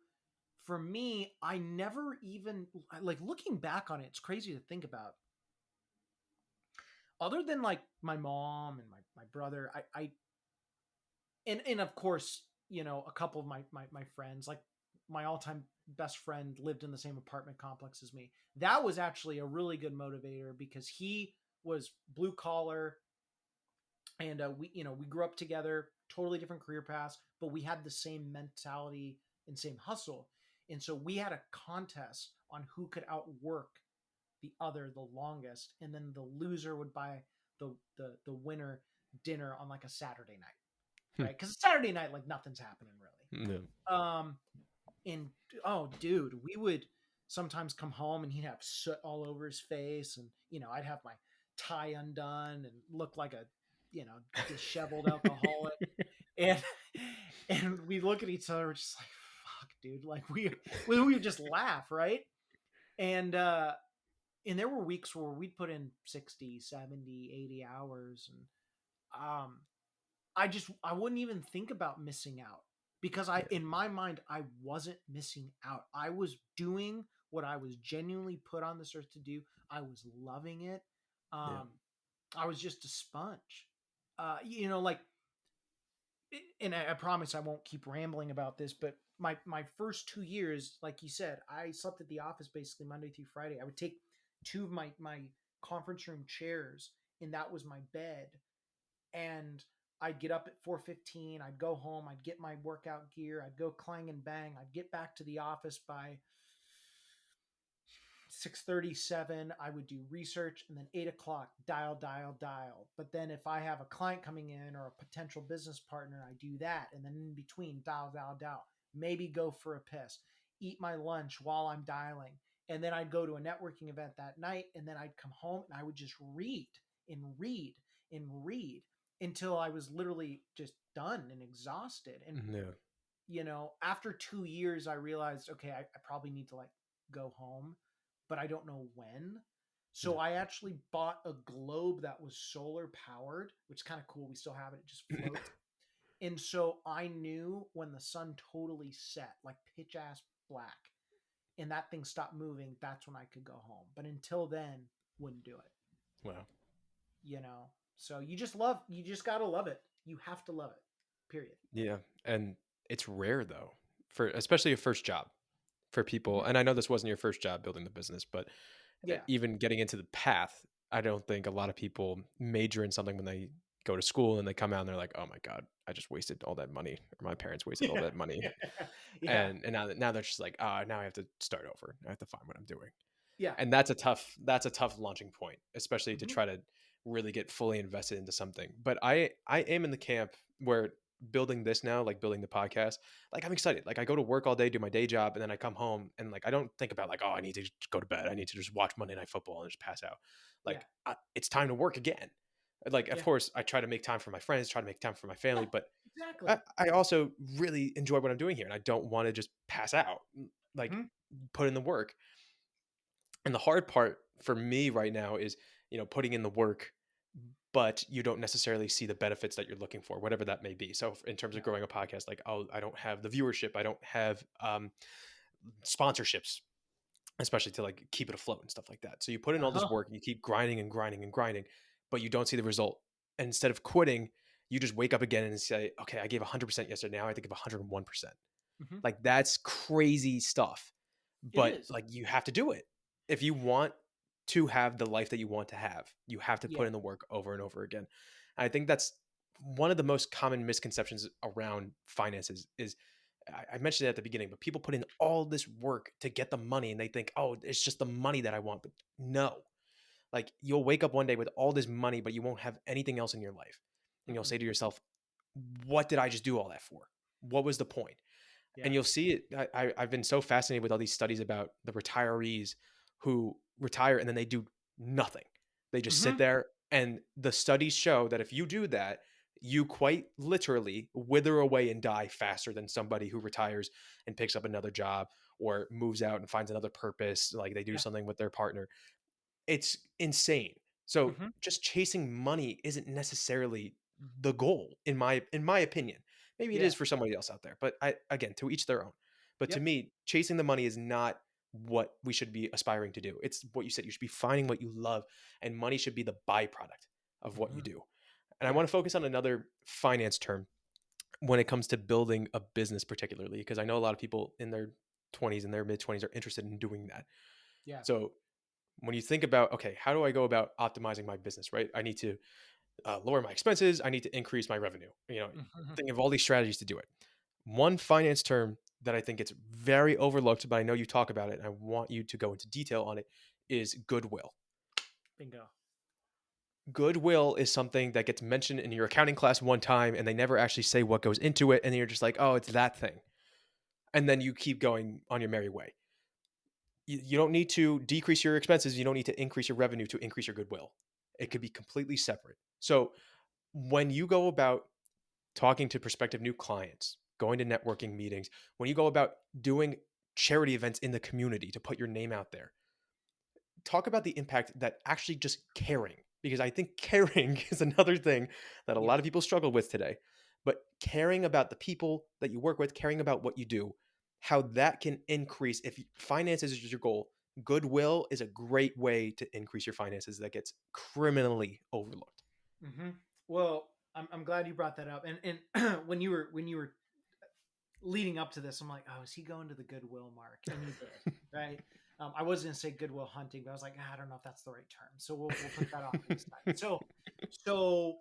for me, I never even, like, looking back on it, it's crazy to think about. Other than like my mom and my brother, and of course, a couple of my friends, like my all-time best friend lived in the same apartment complex as me. That was actually a really good motivator because he was blue collar, and we grew up together, totally different career paths, but we had the same mentality and same hustle. And so we had a contest on who could outwork the other the longest, and then the loser would buy the winner dinner on like a Saturday night, Hmm. right? Because Saturday night, like nothing's happening really. Yeah. And oh, dude, we would sometimes come home and he'd have soot all over his face, and I'd have my tie undone and look like a disheveled alcoholic, and we look at each other, we're just like, fuck, dude, like we would just laugh, right? And there were weeks where we'd put in 60, 70, 80 hours, and I wouldn't even think about missing out because Yeah. in my mind, I wasn't missing out. I was doing what I was genuinely put on this earth to do. I was loving it. Yeah. I was just a sponge. Like, and I promise I won't keep rambling about this, but my first 2 years, like you said, I slept at the office basically Monday through Friday. I would take two of my conference room chairs, and that was my bed. And I'd get up at 4:15. I'd go home. I'd get my workout gear. I'd go clang and bang. I'd get back to the office by 6:37. I would do research, and then 8 o'clock, dial. But then if I have a client coming in or a potential business partner, I do that. And then in between, dial. Maybe go for a piss, eat my lunch while I'm dialing. And then I'd go to a networking event that night, and then I'd come home and I would just read and read and read until I was literally just done and exhausted. And, Yeah. after 2 years, I realized, okay, I probably need to like go home, but I don't know when. So Yeah. I actually bought a globe that was solar powered, which is kind of cool. We still have it. It just floats. And so I knew when the sun totally set, like pitch ass black, and that thing stopped moving, that's when I could go home. But until then, wouldn't do it. Wow. So you just got to love it. You have to love it. Period. Yeah. And it's rare though, for especially a first job, for people. Mhm. And I know this wasn't your first job building the business, but Yeah. even getting into the path, I don't think a lot of people major in something when they go to school and they come out and they're like, oh my God, I just wasted all that money, or my parents wasted all Yeah. that money. Yeah. And now they're just like, now I have to start over. I have to find what I'm doing. Yeah. And that's a tough launching point, especially to Mhm. try to really get fully invested into something. But I am in the camp where building this now, like building the podcast, like I'm excited. Like I go to work all day, do my day job, and then I come home and like I don't think about like, oh, I need to just go to bed. I need to just watch Monday Night Football and just pass out. Yeah. Like it's time to work again. Like of Yeah. course I try to make time for my friends, try to make time for my family, Yeah. but Exactly. I also really enjoy what I'm doing here, and I don't want to just pass out. Like Mhm. put in the work. And the hard part for me right now is, putting in the work, but you don't necessarily see the benefits that you're looking for, whatever that may be. So in terms of Yeah. growing a podcast, like, oh, I don't have the viewership, I don't have sponsorships, especially to like keep it afloat and stuff like that. So you put in all this Uh-huh. work and you keep grinding and grinding and grinding, but you don't see the result. And instead of quitting, you just wake up again and say, okay, I gave 100% yesterday. Now I think of 101%. Mhm. Like that's crazy stuff. It But is. like you have to do it. If you want to have the life that you want to have, you have to put Yeah. in the work over and over again. And I think that's one of the most common misconceptions around finances is I mentioned it at the beginning, but people put in all this work to get the money and they think, oh, it's just the money that I want. But no, like you'll wake up one day with all this money, but you won't have anything else in your life. And you'll Mm-mm. say to yourself, what did I just do all that for? What was the point? Yeah. And you'll see it. I've been so fascinated with all these studies about the retirees who retire and then they do nothing. They just sit Mhm. there. And the studies show that if you do that, you quite literally wither away and die faster than somebody who retires and picks up another job or moves out and finds another purpose, like they do Yeah. something with their partner. It's insane. So Mhm. just chasing money isn't necessarily the goal in my opinion. Maybe it Yeah. is for somebody else out there, but I again, to each their own. But to Yep. me, chasing the money is not what we should be aspiring to do. It's what you said. You should be finding what you love, and money should be the byproduct of what you Mhm. do. And I Yeah. want to focus on another finance term when it comes to building a business, particularly because I know a lot of people in their 20s and their mid 20s are interested in doing that. Yeah. So when you think about, okay, how do I go about optimizing my business, right? I need to lower my expenses. I need to increase my revenue. Mhm. Think of all these strategies to do it. One finance term that I think it's very overlooked, but I know you talk about it and I want you to go into detail on it is goodwill. Bingo. Goodwill is something that gets mentioned in your accounting class one time and they never actually say what goes into it. And then you're just like, oh, it's that thing. And then you keep going on your merry way. You don't need to decrease your expenses. You don't need to increase your revenue to increase your goodwill. It Yeah. could be completely separate. So when you go about talking to prospective new clients, going to networking meetings, when you go about doing charity events in the community to put your name out there, talk about the impact that actually just caring, because I think caring is another thing that a Yeah. lot of people struggle with today. But caring about the people that you work with, caring about what you do, how that can increase if finances is your goal. Goodwill is a great way to increase your finances that gets criminally overlooked. Mm-hmm. Well, I'm glad you brought that up. And when you were leading up to this, I'm like, oh, is he going to the Goodwill mark? And he did, right? I was going to say Goodwill Hunting, but I was like, I don't know if that's the right term, so we'll put that off to the side. So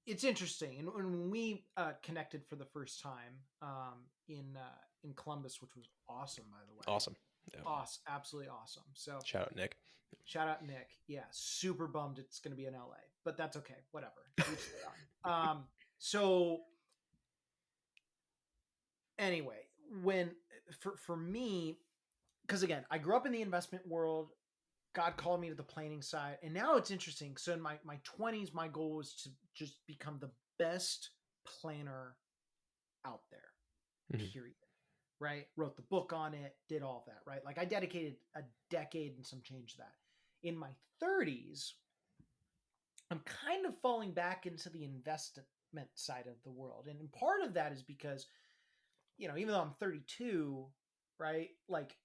it's interesting, and when we connected for the first time in Columbus, which was awesome, by the way, Awesome. Yeah. awesome, absolutely awesome. So Shout out Nick. shout out Nick. Yeah, super bummed it's going to be in LA, but that's okay. Whatever. Each their own. So anyway, when for me, because again, I grew up in the investment world. God called me to the planning side, and now it's interesting. So in my 20s, my goal was to just become the best planner out there. Mhm. Period. Right? Wrote the book on it, did all of that. Right? Like I dedicated a decade and some change to that. In my 30s, I'm kind of falling back into the investment side of the world. And part of that is because, even though I'm 32, right? Like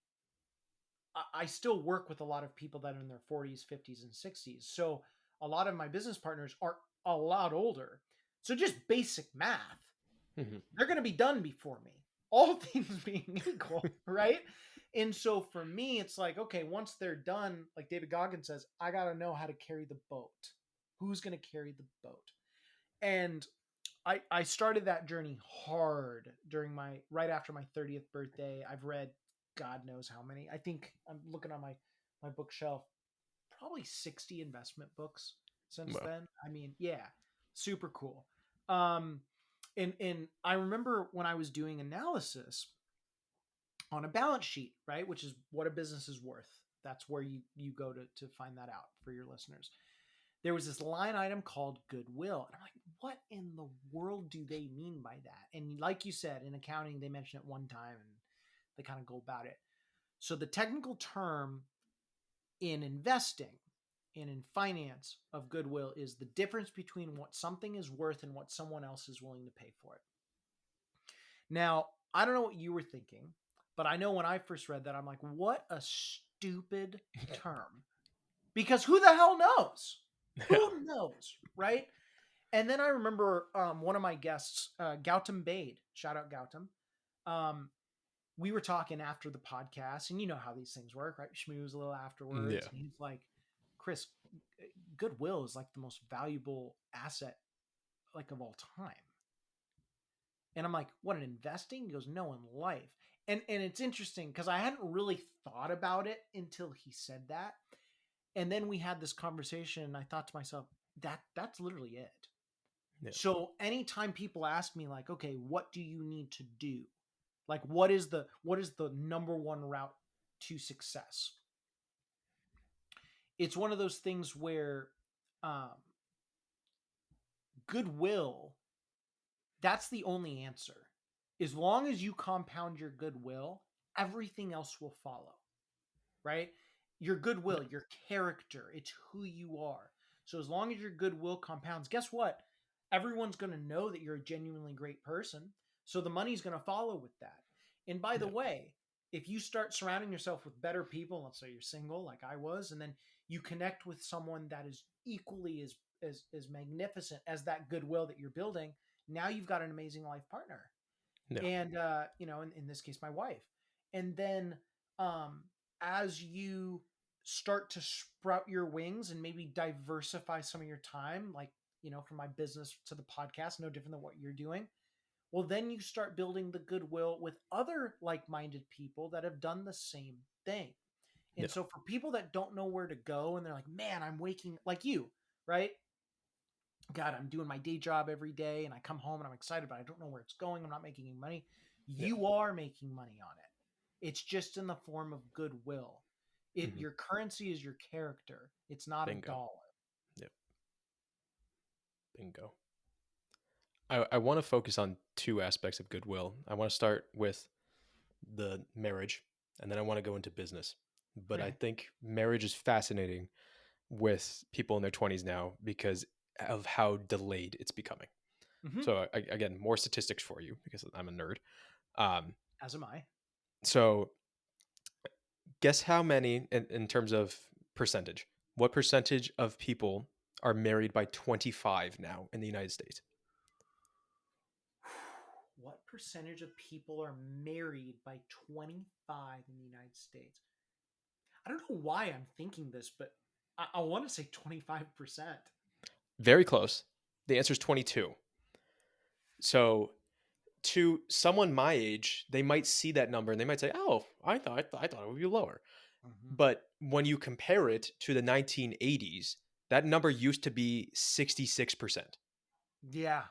I still work with a lot of people that are in their 40s, 50s, and 60s. So a lot of my business partners are a lot older. So just basic math, Mhm. they're going to be done before me. all things being equal, right? And so for me, it's like, okay, once they're done, like David Goggins says, I got to know how to carry the boat. Who's going to carry the boat? And I started that journey hard during right after my 30th birthday. I've read God knows how many. I think I'm looking on my bookshelf, probably 60 investment books since Well, then. I mean, yeah, super cool. Um, and I remember when I was doing analysis on a balance sheet, right, which is what a business is worth. That's where you go to find that out for your listeners. There was this line item called goodwill, and I'm like, what in the world do they mean by that? And like you said, in accounting, they mention it one time and they kind of go about it. So the technical term in investing and in finance of goodwill is the difference between what something is worth and what someone else is willing to pay for it. Now, I don't know what you were thinking, but I know when I first read that, I'm like, what a stupid term. Because who the hell knows? yeah. Who knows, right? And then I remember one of my guests, Gautam Bade, shout out Gautam. We were talking after the podcast, and you know how these things work, right? Schmooze a little afterwards. Yeah. And he's like, Chris, goodwill is like the most valuable asset like of all time. And I'm like, what, in investing? He goes, no, in life. And it's interesting because I hadn't really thought about it until he said that. And then we had this conversation, and I thought to myself, that's literally it. Yeah. So anytime people ask me like, okay, what do you need to do? Like what is the number one route to success? It's one of those things where um, goodwill, that's the only answer. As long as you compound your goodwill, everything else will follow, right? Your goodwill, your character, it's who you are. So as long as your goodwill compounds, guess what? Everyone's going to know that you're a genuinely great person. So the money's going to follow with that. And by the Yeah. way, if you start surrounding yourself with better people, let's say you're single like I was, and then you connect with someone that is equally as magnificent as that goodwill that you're building, now you've got an amazing life partner. Yeah. And in this case my wife. And then um as you start to sprout your wings and maybe diversify some of your time, like from my business to the podcast, no different than what you're doing, well, then you start building the goodwill with other like-minded people that have done the same thing. Yeah. And so for people that don't know where to go and they're like, man, I'm waking like you, right? God, I'm doing my day job every day and I come home and I'm excited, but I don't know where it's going. I'm not making any money. Yeah. You are making money on it. It's just in the form of goodwill. Mhm. Your currency is your character. It's not a Bingo. dollar. Yep. Bingo. I want to focus on two aspects of goodwill. I want to start with the marriage, and then I want to go into business. But I Okay. think marriage is fascinating with people in their 20s now because of how delayed it's becoming. Mm-hmm. So again, more statistics for you because I'm a nerd. Um, As am I. so guess how many in terms of percentage? What percentage of people are married by 25 now in the United States? What percentage of people are married by 25 in the United States? I don't know why I'm thinking this, but I want to say 25%. Very close. The answer is 22. So to someone my age, they might see that number and they might say, "Oh, I thought it would be lower." Mm-hmm. But when you compare it to the 1980s, that number used to be 66%. Yeah.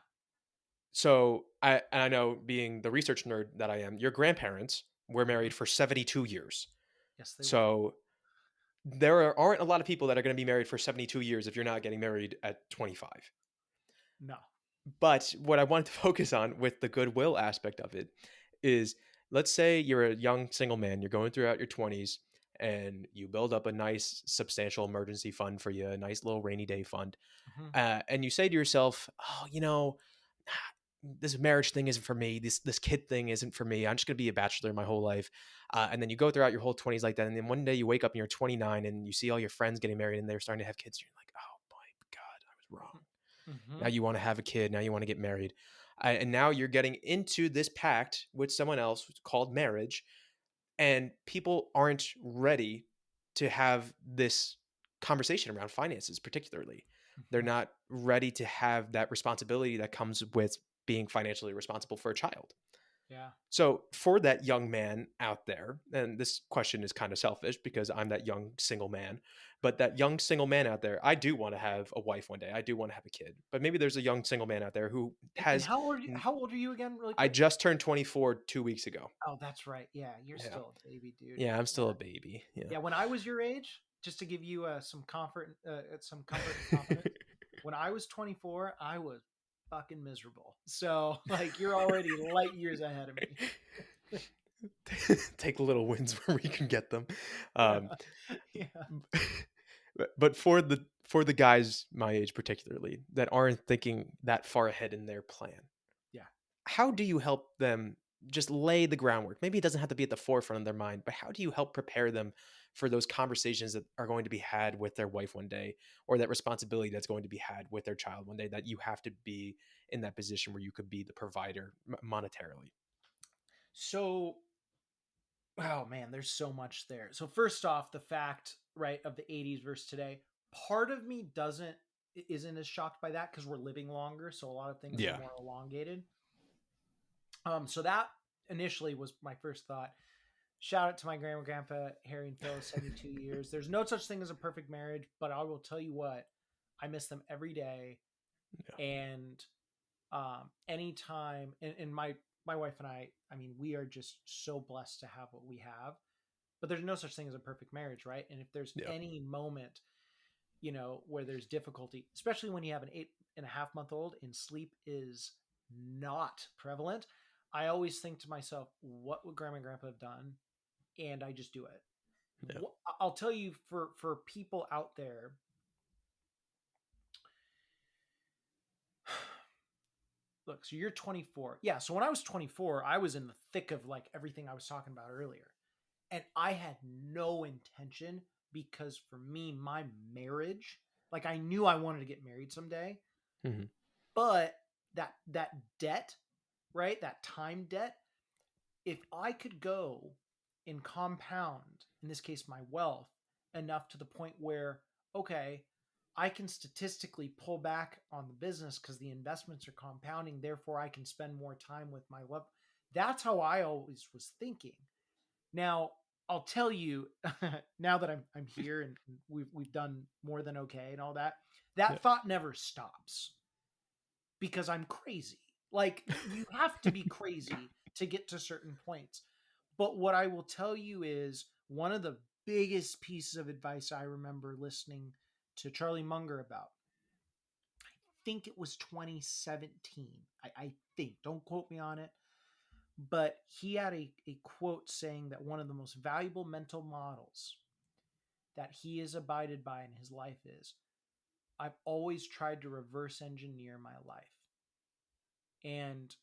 So I know, being the research nerd that I am, your grandparents were married for 72 years. Yes, they were. So there aren't a lot of people that are going to be married for 72 years if you're not getting married at 25. No. But what I wanted to focus on with the goodwill aspect of it is, let's say you're a young single man, you're going throughout your 20s, and you build up a nice substantial emergency fund for you, a nice little rainy day fund. Mm-hmm. And you say to yourself, oh, this marriage thing isn't for me. This kid thing isn't for me. I'm just going to be a bachelor my whole life. And then you go throughout your whole 20s like that. And then one day you wake up and you're 29 and you see all your friends getting married and they're starting to have kids. And you're like, oh my God, I was wrong. Mm-hmm. Now you want to have a kid. Now you want to get married. And now you're getting into this pact with someone else called marriage, and people aren't ready to have this conversation around finances, particularly. They're Mhm. not ready to have that responsibility that comes with being financially responsible for a child. Yeah. So, for that young man out there, and this question is kind of selfish because I'm that young single man, but that young single man out there, I do want to have a wife one day. I do want to have a kid. But maybe there's a young single man out there who And has, how old are you again, really I quick? just turned 24 2 weeks ago. Oh, that's right. Yeah, you're Yeah. still a baby, dude. Yeah, I'm Yeah. still a baby. Yeah. Yeah, when I was your age, just to give you some comfort and confidence, when I was 24, I was fucking miserable. So, like, you're already light years ahead of me. Take little wins where we can get them. Yeah. Um, Yeah. but for the guys my age particularly that aren't thinking that far ahead in their plan, Yeah. how do you help them just lay the groundwork? Maybe it doesn't have to be at the forefront of their mind, but how do you help prepare them for those conversations that are going to be had with their wife one day, or that responsibility that's going to be had with their child one day, that you have to be in that position where you could be the provider monetarily? So, oh man, there's so much there. So first off, the fact, right, of the 80s versus today, part of me isn't as shocked by that because we're living longer, so a lot of things are Yeah. more elongated. So that initially was my first thought. Shout out to my grandma, grandpa, Harry and Phil, 72 years. There's no such thing as a perfect marriage, but I will tell you what, I miss them every day. Yeah. And anytime, and my wife and I mean, we are just so blessed to have what we have. But there's no such thing as a perfect marriage, right? And if there's Yeah. any moment, where there's difficulty, especially when you have an 8.5 month old and sleep is not prevalent, I always think to myself, what would grandma and grandpa have done? And I just do it. Yeah. I'll tell you, for people out there, look, so you're 24. Yeah, so when I was 24, I was in the thick of like everything I was talking about earlier. And I had no intention, because for me, my marriage, like, I knew I wanted to get married someday, Mhm. but that debt, right? That time debt, if I could go and compound, in this case, my wealth enough to the point where, okay, I can statistically pull back on the business because the investments are compounding, therefore I can spend more time with my love. That's how I always was thinking. Now, I'll tell you, now that I'm here and we've done more than okay and all that, Yeah. that thought never stops because I'm crazy. Like, you have to be crazy to get to certain points. But what I will tell you is, one of the biggest pieces of advice I remember listening to Charlie Munger about, I think it was 2017. I think, don't quote me on it, but he had a quote saying that one of the most valuable mental models that he has abided by in his life is, I've always tried to reverse engineer my life. And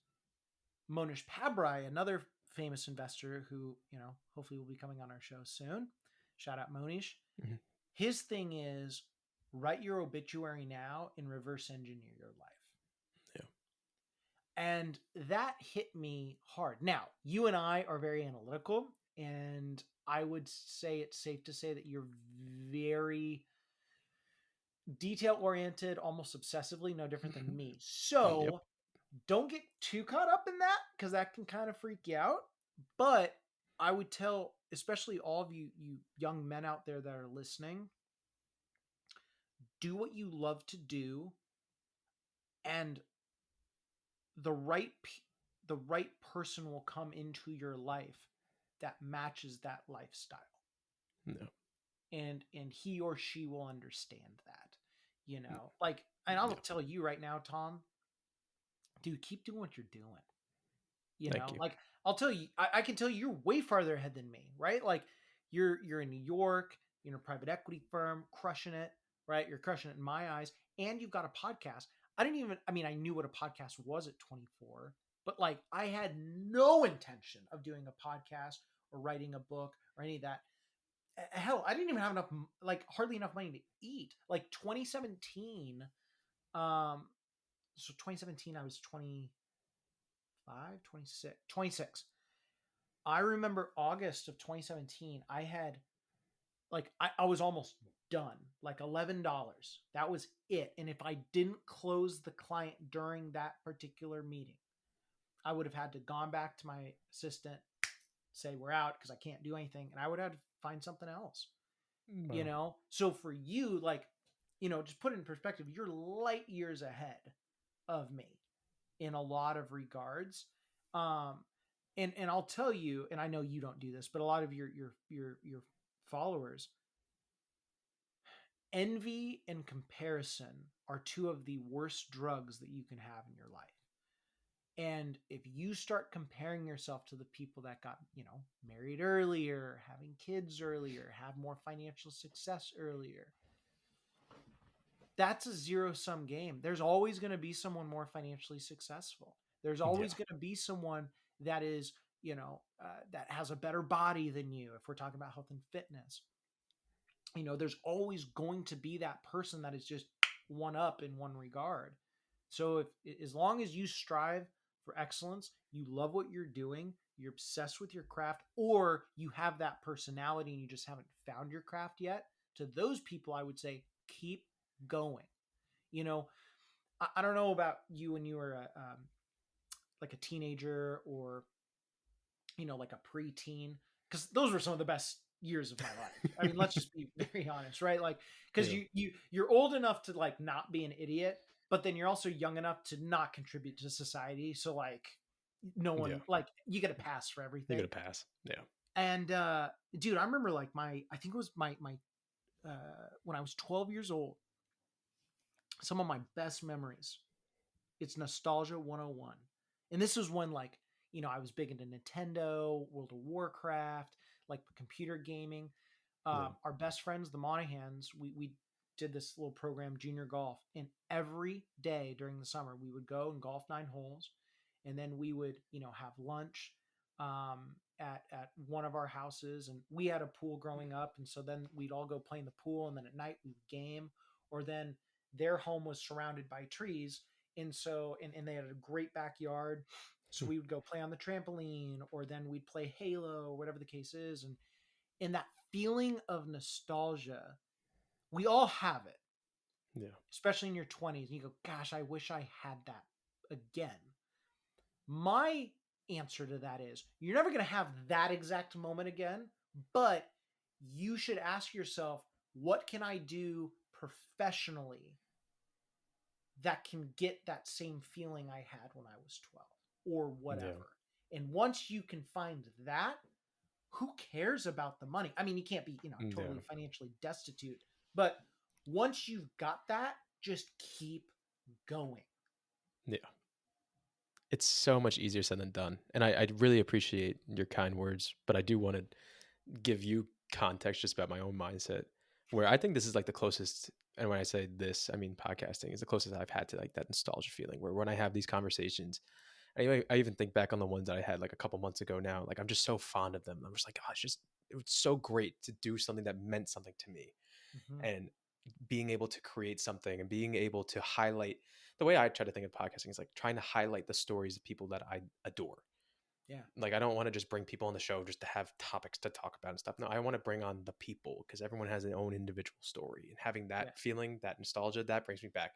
Monish Pabrai, another famous investor who, hopefully will be coming on our show soon. Shout out Monish. Mhm. His thing is, write your obituary now and reverse engineer your life. Yeah. And that hit me hard. Now, you and I are very analytical, and I would say it's safe to say that you're very detail oriented, almost obsessively, no different than me. Yep. So don't get too caught up in that, because that can kind of freak you out. But I would tell, especially all of you young men out there that are listening, do what you love to do, and the right the right person will come into your life that matches that lifestyle, No. and he or she will understand that, like, and I'll Yeah. tell you right now, Tom, dude, keep doing what you're doing. Thank you. Like, I'll tell you, I can tell you, you're way farther ahead than me, right? Like, you're in New York, you're in a private equity firm, crushing it, right? You're crushing it in my eyes, and you've got a podcast. I mean, I knew what a podcast was at 24, but like, I had no intention of doing a podcast or writing a book or any of that. Hell, I didn't even have enough, like, hardly enough money to eat. Like, 2017, so 2017, I was 20. 26, 26. I remember August of 2017, I had I was almost done, like $11. That was it. And if I didn't close the client during that particular meeting, I would have had to gone back to my assistant, say we're out because I can't do anything, and I would have to find something else. Wow. So for you, just put it in perspective, you're light years ahead of me in a lot of regards. Um, and I'll tell you, and I know you don't do this, but a lot of your followers, envy and comparison are two of the worst drugs that you can have in your life. And if you start comparing yourself to the people that got, married earlier, having kids earlier, have more financial success earlier, that's a zero sum game. There's always going to be someone more financially successful. There's Yeah. always going to be someone that is, that has a better body than you. If we're talking about health and fitness, there's always going to be that person that is just one up in one regard. So as long as you strive for excellence, you love what you're doing, you're obsessed with your craft, or you have that personality and you just haven't found your craft yet, to those people, I would say keep going. You know, I don't know about you when you were like a teenager or, like a preteen, because those were some of the best years of my life. I mean, let's just be very honest, right? Like, because Yeah. you're old enough to like not be an idiot, but then you're also young enough to not contribute to society. So like, no Yeah. one like you get a pass for You everything. get a pass. Yeah. And dude, I remember like I think it was my when I was 12 years old, some of my best memories. It's nostalgia 101. And this was when like, I was big into Nintendo, World of Warcraft, like computer gaming. Yeah. Our best friends, the Monahans, we did this little program, junior golf, and every day during the summer we would go and golf 9 holes, and then we would have lunch at one of our houses, and we had a pool growing up, and so then we'd all go play in the pool, and then at night we would game, or then their home was surrounded by trees, and so and they had a great backyard, so we would go play on the trampoline, or then we'd play Halo or whatever the case is, and in that feeling of nostalgia, we all have it, Yeah. especially in your 20s, and you go, gosh, I wish I had that again. My answer to that is you're never going to have that exact moment again, but you should ask yourself, what can I do professionally that can get that same feeling I had when I was 12 or Yeah. whatever? And once you can find that, who cares about the money? I mean, you can't be, Yeah. totally financially destitute, but once you've got that, just keep going. Yeah. It's so much easier said than done. And I really appreciate your kind words, but I do want to give you context just about my own mindset, where I think this is like the closest. And when I say this, I mean podcasting is the closest I've had to like that nostalgia feeling, where when I have these conversations, I even think back on the ones that I had like a couple months ago now. Like I'm just so fond of them. I'm just like, gosh, it was so great to do something that meant something to me, Mm-hmm. and being able to create something and being able to highlight. The way I try to think of podcasting is like trying to highlight the stories of people that I adore. Yeah. Like I don't want to just bring people on the show just to have topics to talk about and stuff. No, I want to bring on the people because everyone has their own individual story, and having Yeah. that feeling, that nostalgia, that brings me back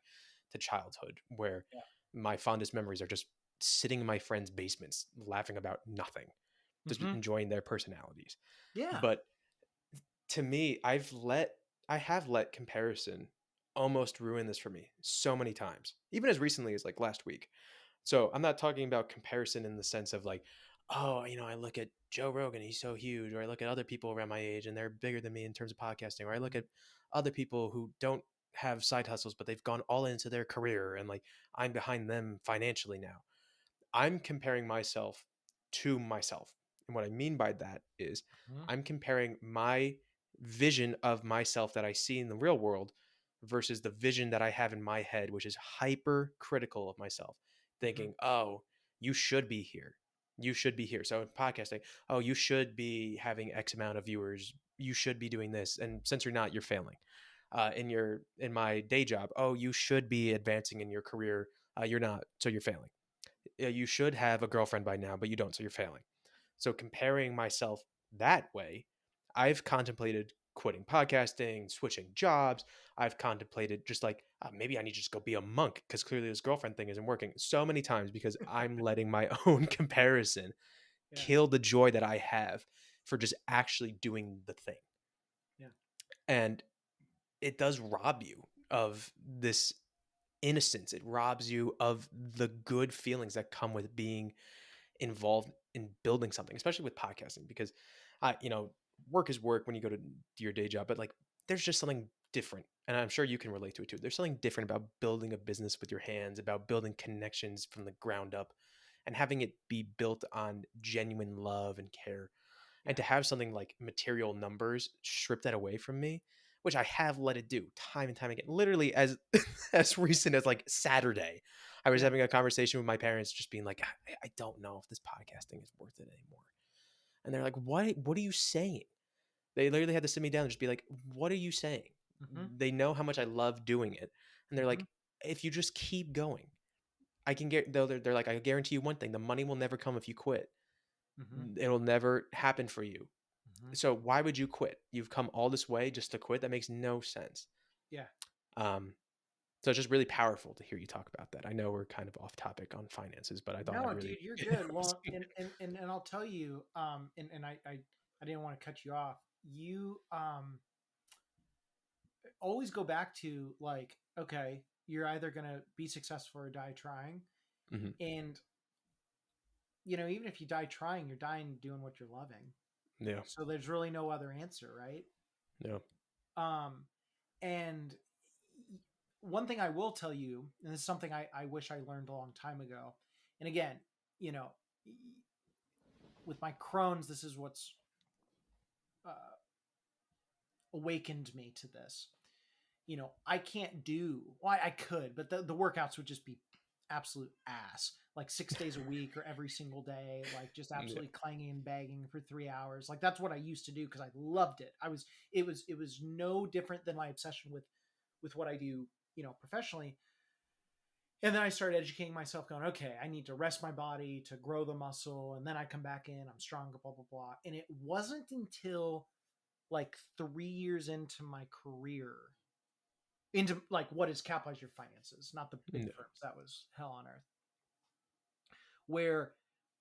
to childhood, where Yeah. my fondest memories are just sitting in my friends' basements laughing about nothing, just Mm-hmm. enjoying their personalities. Yeah. But to me, I have let comparison almost ruin this for me so many times, even as recently as like last week. So I'm not talking about comparison in the sense of like, oh, I look at Joe Rogan, he's so huge, or I look at other people around my age and they're bigger than me in terms of podcasting, or I look at other people who don't have side hustles, but they've gone all into their career and like I'm behind them financially now. I'm comparing myself to myself. And what I mean by that is Mm-hmm. I'm comparing my vision of myself that I see in the real world versus the vision that I have in my head, which is hyper critical of myself, Mm-hmm. thinking, oh, you should be here. You should be here. So in podcasting, oh, you should be having X amount of viewers. You should be doing this. And since you're not, you're failing. In my day job, oh, you should be advancing in your career. You're not, so you're failing. you should have a girlfriend by now, but you don't, so you're failing. So comparing myself that way, I've contemplated quitting podcasting, switching jobs. I've contemplated just like maybe I need to just go be a monk because clearly this girlfriend thing isn't working so many times because I'm letting my own comparison Yeah. kill the joy that I have for just actually doing the thing. Yeah. And it does rob you of this innocence. It robs you of the good feelings that come with being involved in building something, especially with podcasting, because work is work when you go to your day job, but like there's just something different. And I'm sure you can relate to it too. There's something different about building a business with your hands, about building connections from the ground up and having it be built on genuine love and care. Yeah. And to have something like material numbers strip that away from me, which I have let it do time and time again. Literally as as recent as like Saturday, I was Yeah. having a conversation with my parents, just being like, I don't know if this podcasting is worth it anymore. And they're like, what are you saying? They literally had to sit me down and just be like, what are you saying? Mhm. They know how much I love doing it. And they're Mhm. like, if you just keep going, I can get, though they're like, I guarantee you one thing, the money will never come if you quit. Mhm. It'll never happen for you. Mhm. So why would you quit? You've come all this way just to quit? That makes no sense. Yeah. Um, so it's just really powerful to hear you talk about that. I know we're kind of off topic on finances, but I thought No, I'd really dude, you're good. Well, and I'll tell you, and I didn't want to cut you off. You always go back to like, okay, you're either gonna be successful or die trying. Mhm. And even if you die trying, you're dying doing what you're loving. Yeah, So there's really no other answer, right? yeah, Um, and one thing I will tell you, and this is something I wish I learned a long time ago. And again, you know, with my Crohn's, this is what's uh, awakened me to this. I can't do, well, I could, but the workouts would just be absolute ass, like 6 days a week or every single day, like just yeah, absolutely clanging and bagging for 3 hours. Like that's what I used to do because I loved it. It was no different than my obsession with what I do, professionally. And then I started educating myself, going, okay, I need to rest my body to grow the muscle, and then I come back in, I'm stronger, blah blah blah. And it wasn't until like 3 years into my career, into like what is Capitalize Your Finances, not the big yeah, firms. That was hell on earth. Where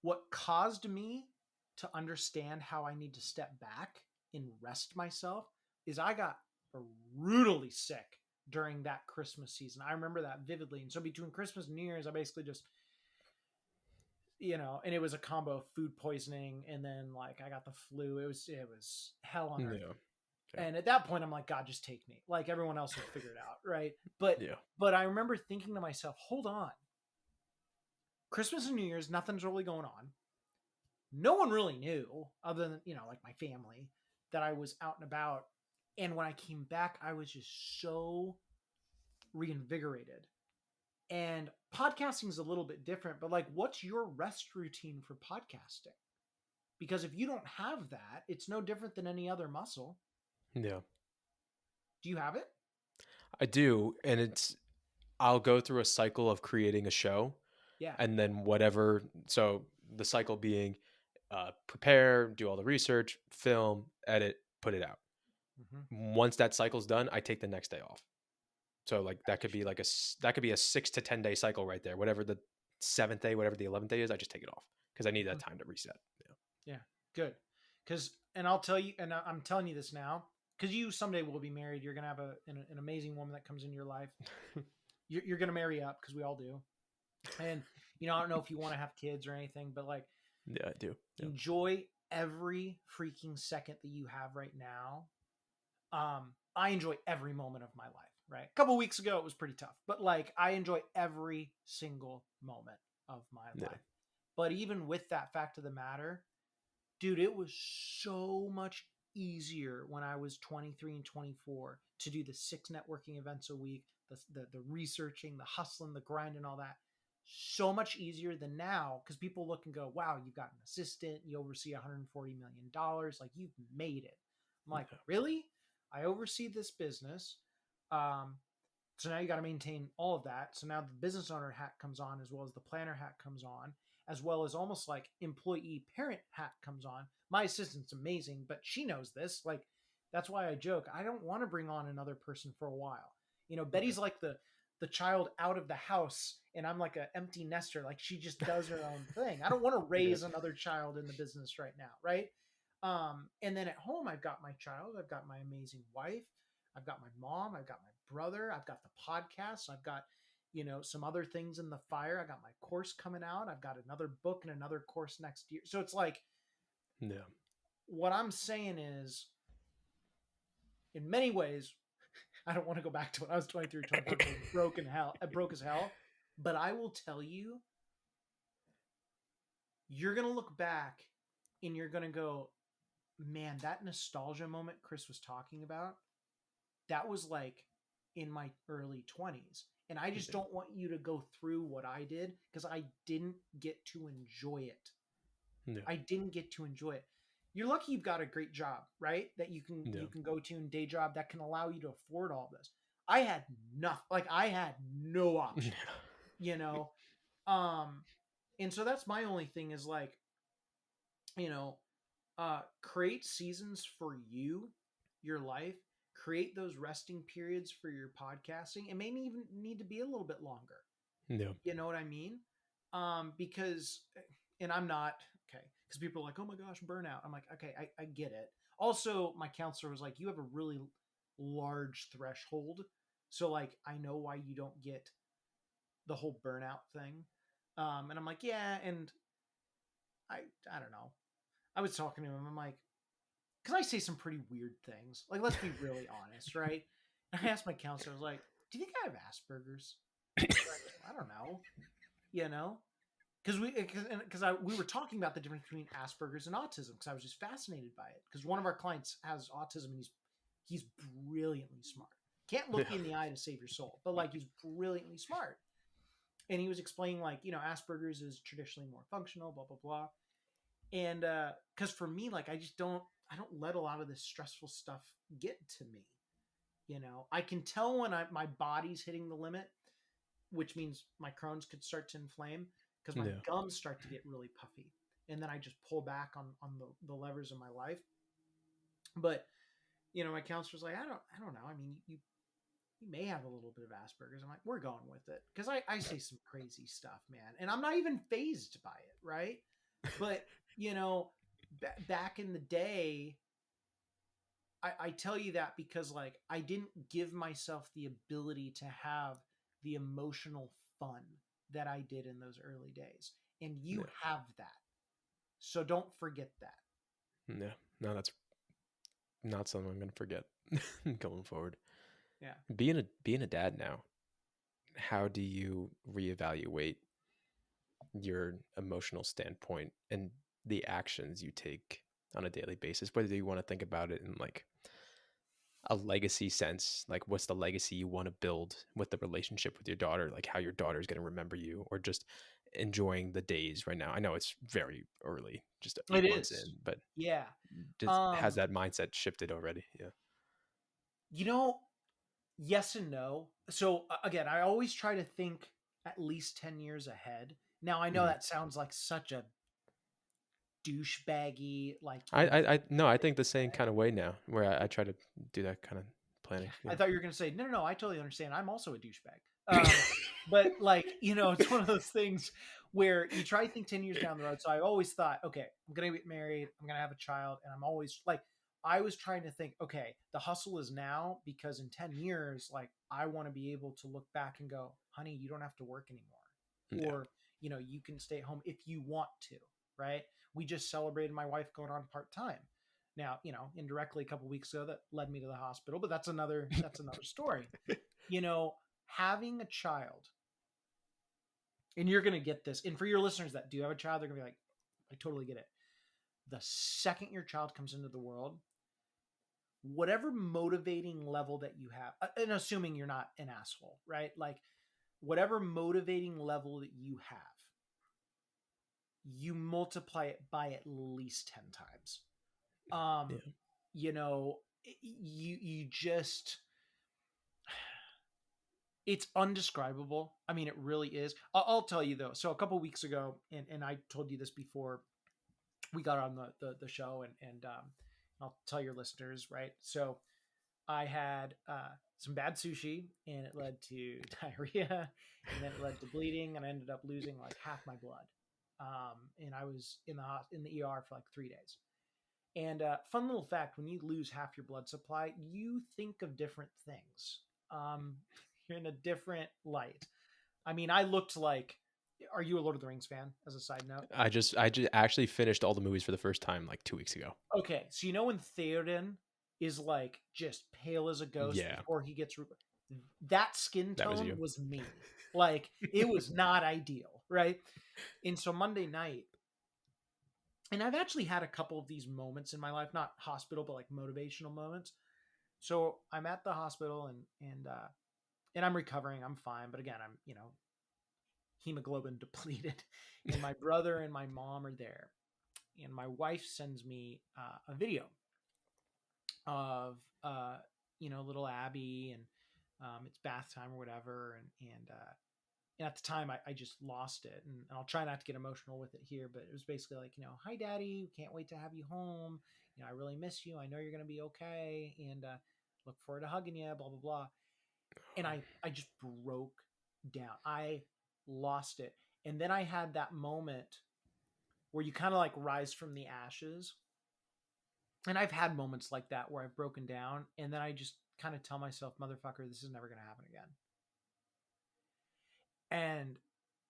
what caused me to understand how I need to step back and rest myself is I got brutally sick during that Christmas season. I remember that vividly. And so between Christmas and New Year's, I basically just, and it was a combo of food poisoning and then like I got the flu. It was hell on earth. yeah, And at that point, I'm like, God, just take me. Like everyone else will figure it out, right? But yeah, but I remember thinking to myself, hold on. Christmas and New Year's, nothing's really going on. No one really knew, other than like my family, that I was out and about. And when I came back, I was just so reinvigorated. And podcasting is a little bit different, but like, what's your rest routine for podcasting? Because if you don't have that, it's no different than any other muscle. yeah. Do you have it? I do, and I'll go through a cycle of creating a show, Yeah. and then whatever. So the cycle being prepare, do all the research, film, edit, put it out. Mm-hmm. Once that cycle's done, I take the next day off. So like that could be like that could be a 6 to 10 day cycle right there. Whatever the seventh day, whatever the 11th day is, I just take it off because I need that time to reset. Yeah, good. And I'll tell you, and I'm telling you this now, because you someday will be married. You're gonna have an amazing woman that comes into your life. You're gonna marry up because we all do. And I don't know if you want to have kids or anything, but like, Yeah, I do. Yeah. enjoy every freaking second that you have right now. I enjoy every moment of my life. Right, a couple weeks ago it was pretty tough, but like I enjoy every single moment of my Yeah. life. But even with that fact of the matter, dude, it was so much easier when I was 23 and 24 to do the 6 networking events a week, the researching, the hustling, the grind, and all that. So much easier than now because people look and go, wow, you've got an assistant, you oversee $140 million, like you've made it. I'm like, Yeah. really? I oversee this business. Um, So now you got to maintain all of that. So now the business owner hat comes on, as well as the planner hat comes on, as well as almost like employee parent hat comes on. My assistant's amazing, but she knows this. Like, that's why I joke. I don't want to bring on another person for a while. You know, Betty's like the child out of the house, and I'm like an empty nester. Like, she just does her own thing. I don't want to raise another child in the business right now, right? And then at home, I've got my child, I've got my amazing wife, I've got my mom, I've got my brother, I've got the podcast, I've got, you know, some other things in the fire. I got my course coming out, I've got another book and another course next year. So it's like, what I'm saying is, in many ways, I don't want to go back to when I was 23, 24, broke as hell. But I will tell you, you're going to look back and you're going to go, man, that nostalgia moment Chris was talking about, that was like in my early 20s. And I just don't want you to go through what I did, because I didn't get to enjoy it. I didn't get to enjoy it. You're lucky you've got a great job, right? That you can go to and day job that can allow you to afford all this. I had nothing. Like, I had no option, you know? And so that's my only thing is like, you know, create seasons for you, your life, create those resting periods for your podcasting. It may even need to be a little bit longer. You know what I mean? Because, and I'm not, okay, because people are like, oh my gosh, burnout. I'm like, okay, I get it. Also, my counselor was like, you have a really large threshold. So like, I know why you don't get the whole burnout thing. And I'm like, yeah. And I don't know. I was talking to him. I'm like, because I say some pretty weird things. Like, let's be really honest, right? And I asked my counselor, I was like, do you think I have Asperger's? Like, I don't know. You know? Because we were talking about the difference between Asperger's and autism, because I was just fascinated by it. Because one of our clients has autism, and he's brilliantly smart. Can't look you in the eye to save your soul, but like, he's brilliantly smart. And he was explaining, like, you know, Asperger's is traditionally more functional, blah blah blah. And because for me, like, I don't let a lot of this stressful stuff get to me. You know, I can tell when my body's hitting the limit, which means my Crohn's could start to inflame, because my gums start to get really puffy, and then I just pull back on the levers of my life. But, you know, my counselor's like, I don't know. I mean, you may have a little bit of Asperger's. I'm like, we're going with it, because I say some crazy stuff, man, and I'm not even phased by it, right? But, you know, back in the day, I tell you that because, like, I didn't give myself the ability to have the emotional fun that I did in those early days. And you have that. So don't forget that. Yeah. No, that's not something I'm going to forget going forward. Yeah. Being a dad now, how do you reevaluate your emotional standpoint and the actions you take on a daily basis? Whether you want to think about it in like a legacy sense, like what's the legacy you want to build with the relationship with your daughter, like how your daughter is going to remember you, or just enjoying the days right now. I know it's very early, just 8 months in, but yeah, has that mindset shifted already? Yeah. You know, yes and no. So again, I always try to think at least 10 years ahead. Now, I know that sounds like such a douchebaggy, like, I no, I think the same kind of way now, where I try to do that kind of planning. I thought you were going to say, no, I totally understand. I'm also a douchebag. But like, you know, it's one of those things where you try to think 10 years down the road. So I always thought, okay, I'm going to get married, I'm going to have a child. And I'm always like, I was trying to think, okay, the hustle is now, because in 10 years, like, I want to be able to look back and go, honey, you don't have to work anymore. Or, you know, you can stay at home if you want to, right? We just celebrated my wife going on part-time. Now, you know, indirectly a couple of weeks ago, that led me to the hospital, but that's another story. You know, having a child, and you're going to get this, and for your listeners that do have a child, they're going to be like, I totally get it. The second your child comes into the world, whatever motivating level that you have, and assuming you're not an asshole, right? Like, whatever motivating level that you have, you multiply it by at least 10 times. You know, you just, It's undescribable. I mean, it really is. I'll tell you though. So a couple weeks ago, and I told you this before we got on the show, and I'll tell your listeners, right? So I had some bad sushi, and it led to diarrhea, and then it led to bleeding, and I ended up losing like half my blood. And I was in the ER for like 3 days. And fun little fact: when you lose half your blood supply, you think of different things. Um, you're in a different light. I mean, I looked like. Are you a Lord of the Rings fan? As a side note. I just actually finished all the movies for the first time like 2 weeks ago. Okay, so you know when Theoden is like just pale as a ghost Yeah, before he gets that skin that was tone you. was me. Like it was not ideal, right? And so Monday night, and I've actually had a couple of these moments in my life, not hospital, but like motivational moments. So I'm at the hospital and I'm recovering. I'm fine, but again, I'm hemoglobin depleted, and my brother and my mom are there, and my wife sends me a video of little Abby, and it's bath time or whatever, and at the time I just lost it, and I'll try not to get emotional with it here, but it was basically like, hi daddy, can't wait to have you home, I really miss you, I know you're gonna be okay, and look forward to hugging you, blah blah blah. And I just broke down. I lost it. And then I had that moment where you kind of like rise from the ashes. And I've had moments like that where I've broken down, and then I just kind of tell myself, motherfucker, this is never going to happen again. And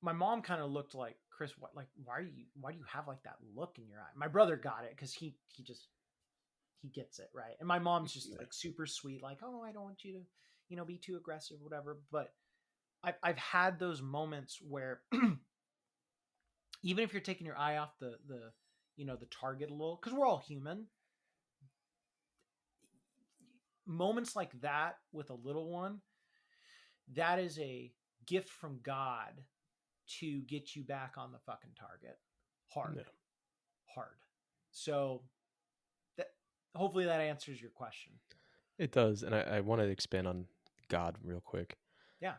my mom kind of looked like, Chris, what, like, why do you have like that look in your eye? My brother got it because he gets it, right? And my mom's just like super sweet, like, oh, I don't want you to, be too aggressive, whatever. But I've had those moments where even if you're taking your eye off the target a little, because we're all human, moments like that with a little one, that is a gift from God to get you back on the fucking target hard. Yeah. Hard. So that, hopefully that answers your question. It does, and I want to expand on God real quick. Yeah.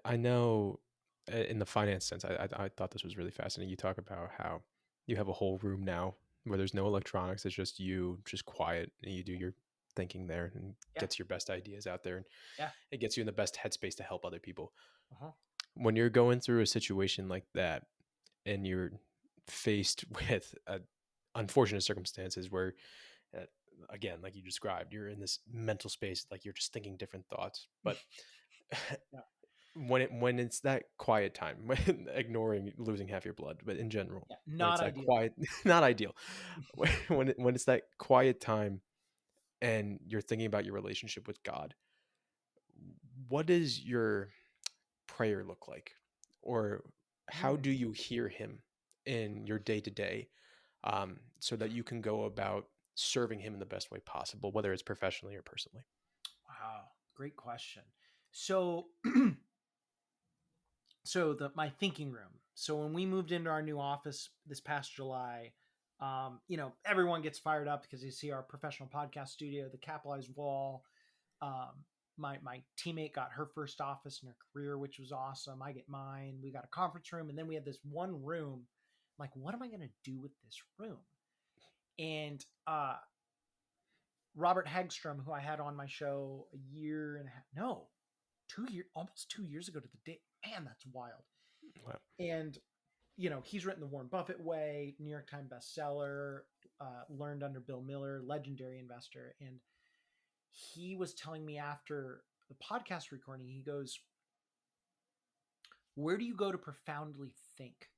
I know in the finance sense, I thought this was really fascinating. You talk about how you have a whole room now where there's no electronics. It's just you, just quiet, and you do your thinking there and Yeah. gets your best ideas out there. And Yeah. it gets you in the best headspace to help other people. Uh-huh. When you're going through a situation like that and you're faced with unfortunate circumstances where, again, like you described, you're in this mental space, like you're just thinking different thoughts. But Yeah. when it's that quiet time, when ignoring losing half your blood, but in general, Yeah. when Not it's that ideal. quiet, not ideal. When it's that quiet time and you're thinking about your relationship with God, what does your prayer look like? Or how do you hear him in your day to day, so that you can go about serving him in the best way possible, whether it's professionally or personally? Wow. Great question. So my thinking room. So when we moved into our new office this past July, everyone gets fired up because they see our professional podcast studio, the capitalized wall. My teammate got her first office in her career, which was awesome. I get mine. We got a conference room, and then we had this one room. I'm like, what am I going to do with this room? And Robert Hagstrom, who I had on my show a year and a half, no, 2 years, almost 2 years ago to the day. Man, that's wild. Wow. And he's written The Warren Buffett Way, New York Times bestseller, learned under Bill Miller, legendary investor. And he was telling me after the podcast recording, he goes, where do you go to profoundly think?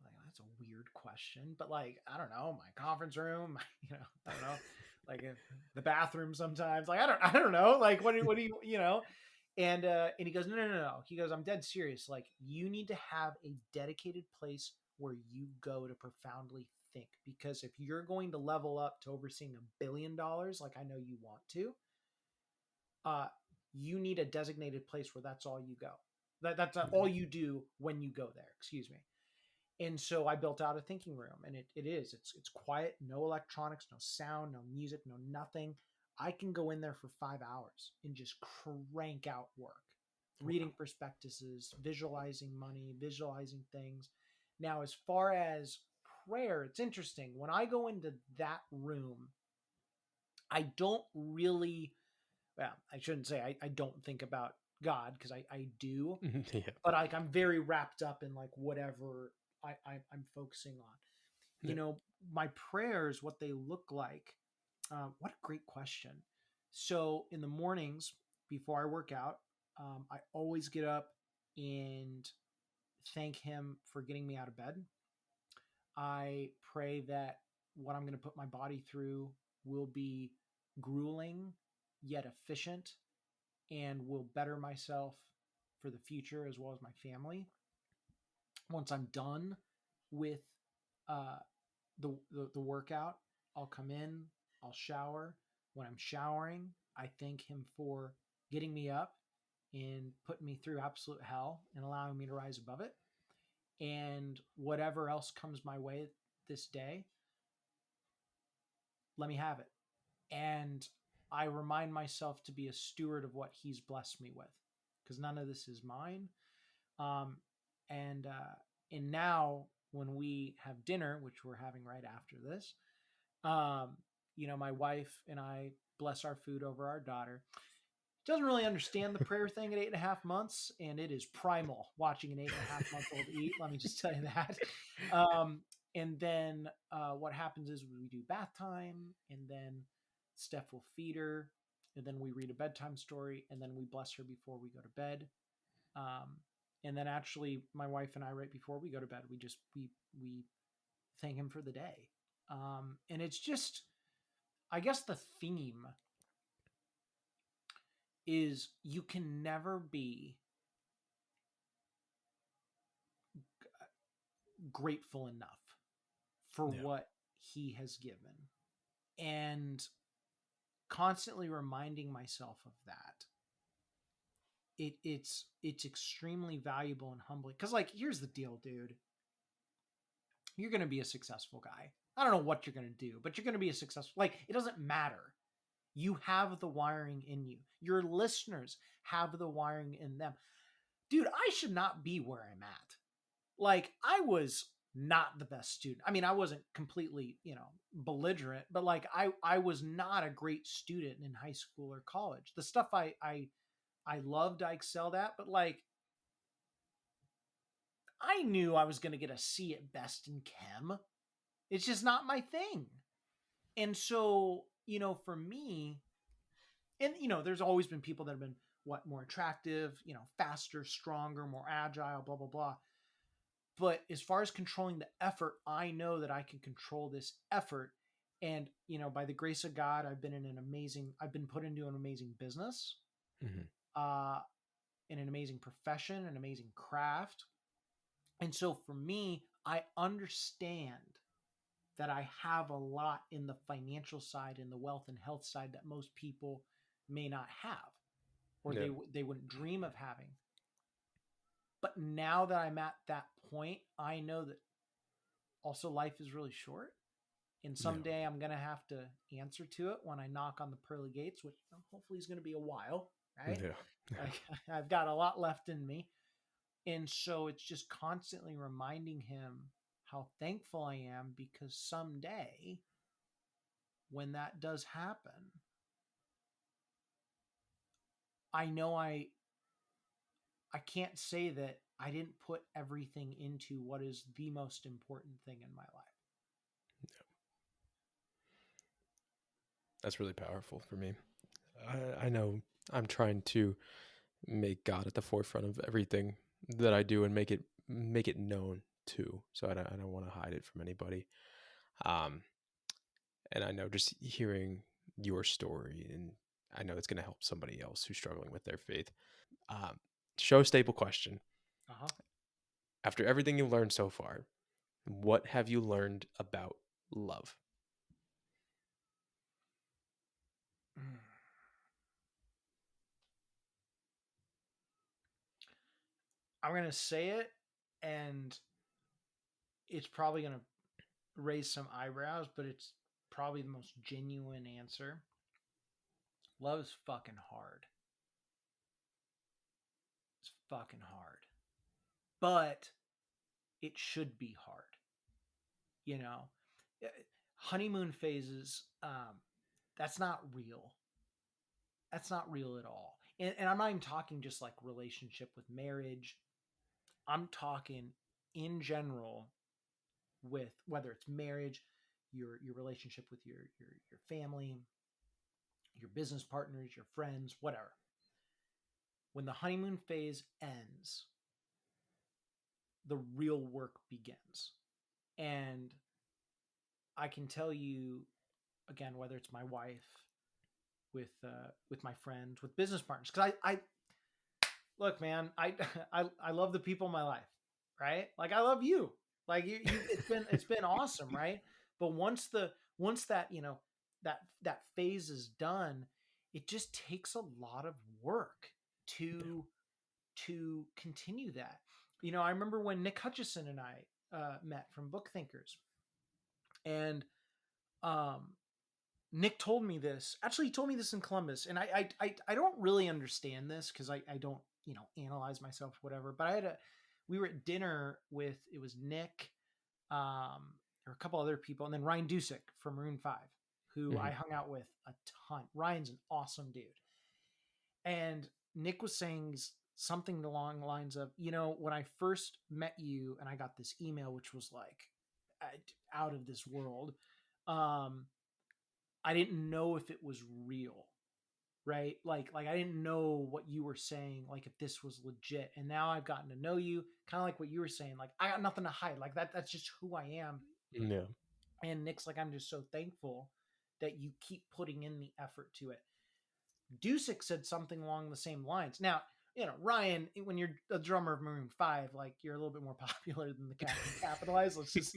Like, that's a weird question, but like, I don't know, my conference room, I don't know, like the bathroom sometimes, like, I don't know, like, what do you, and he goes, no. He goes, I'm dead serious. Like, you need to have a dedicated place where you go to profoundly think, because if you're going to level up to overseeing $1 billion, like I know you want to, you need a designated place where that's all you go. That's all you do when you go there. Excuse me. And so I built out a thinking room, and it's quiet, no electronics, no sound, no music, no nothing. I can go in there for 5 hours and just crank out work, reading prospectuses, visualizing money, visualizing things. Now, as far as prayer, it's interesting. When I go into that room, I don't really, well, I shouldn't say I don't think about God, because I do, Yeah. but like I'm very wrapped up in like whatever I'm focusing on. Yeah. My prayers, what they look like. What a great question. So in the mornings before I work out, I always get up and thank him for getting me out of bed. I pray that what I'm going to put my body through will be grueling yet efficient and will better myself for the future as well as my family. Once I'm done with uh, the workout, I'll come in, I'll shower. When I'm showering, I thank him for getting me up and putting me through absolute hell and allowing me to rise above it. And whatever else comes my way this day, let me have it. And I remind myself to be a steward of what he's blessed me with, because none of this is mine. Um, and now when we have dinner, which we're having right after this, my wife and I bless our food over our daughter. Doesn't really understand the prayer thing at 8.5 months, and it is primal watching an 8.5 month old eat. Let me just tell you that. And then what happens is we do bath time, and then Steph will feed her, and then we read a bedtime story, and then we bless her before we go to bed. And then actually, my wife and I, right before we go to bed, we thank him for the day. And it's just, I guess the theme is you can never be grateful enough for what he has given, and constantly reminding myself of that. It's extremely valuable and humbling, because like, here's the deal, dude. You're going to be a successful guy. I don't know what you're going to do, but you're going to be a successful, like, it doesn't matter. You have the wiring in you. Your listeners have the wiring in them. Dude, I should not be where I'm at. Like, I was not the best student. I mean, I wasn't completely, belligerent, but like I was not a great student in high school or college. The stuff I loved, I excelled at, but like I knew I was going to get a C at best in chem. It's just not my thing. And so, for me, and there's always been people that have been more attractive, faster, stronger, more agile, blah blah blah. But as far as controlling the effort, I know that I can control this effort. And by the grace of God, I've been put into an amazing business, mm-hmm. In an amazing profession, an amazing craft. And so for me, I understand that I have a lot in the financial side and the wealth and health side that most people may not have, or they wouldn't dream of having. But now that I'm at that point, I know that also life is really short. And someday I'm going to have to answer to it when I knock on the pearly gates, which hopefully is going to be a while, right? Yeah. I've got a lot left in me. And so it's just constantly reminding him how thankful I am, because someday when that does happen, I know I can't say that I didn't put everything into what is the most important thing in my life. That's really powerful for me. I know I'm trying to make God at the forefront of everything that I do and make it known too. So I don't want to hide it from anybody. And I know just hearing your story, and I know it's going to help somebody else who's struggling with their faith. Show staple question. Uh-huh. After everything you've learned so far, what have you learned about love? I'm going to say it, and it's probably going to raise some eyebrows, but it's probably the most genuine answer. Love's fucking hard. It's fucking hard. But it should be hard. You know, honeymoon phases, that's not real. That's not real at all. And I'm not even talking just like relationship with marriage. I'm talking in general with whether it's marriage, your relationship with your family, your business partners, your friends, whatever. When the honeymoon phase ends, the real work begins. And I can tell you again, whether it's my wife, with my friends, with business partners, because I look, man, I love the people in my life, right? Like I love you, like it's been awesome, right? But once that that phase is done, it just takes a lot of work to continue that. I remember when Nick Hutchison and I met from Book Thinkers, and um, Nick told me this. Actually, he told me this in Columbus, and I don't really understand this because I don't analyze myself, whatever. But we were at dinner with, it was Nick, or a couple other people, and then Ryan Dusick from Maroon 5, who I hung out with a ton. Ryan's an awesome dude, and Nick was saying something along the lines of, when I first met you, and I got this email, which was like out of this world. I didn't know if it was real, right? Like I didn't know what you were saying, like if this was legit. And now I've gotten to know you, kind of like what you were saying. Like I got nothing to hide. Like that's just who I am. Yeah. And Nick's like, I'm just so thankful that you keep putting in the effort to it. Dusick said something along the same lines. Now, Ryan, when you're a drummer of Maroon 5, like you're a little bit more popular than the Captain Capitalized. Let's just,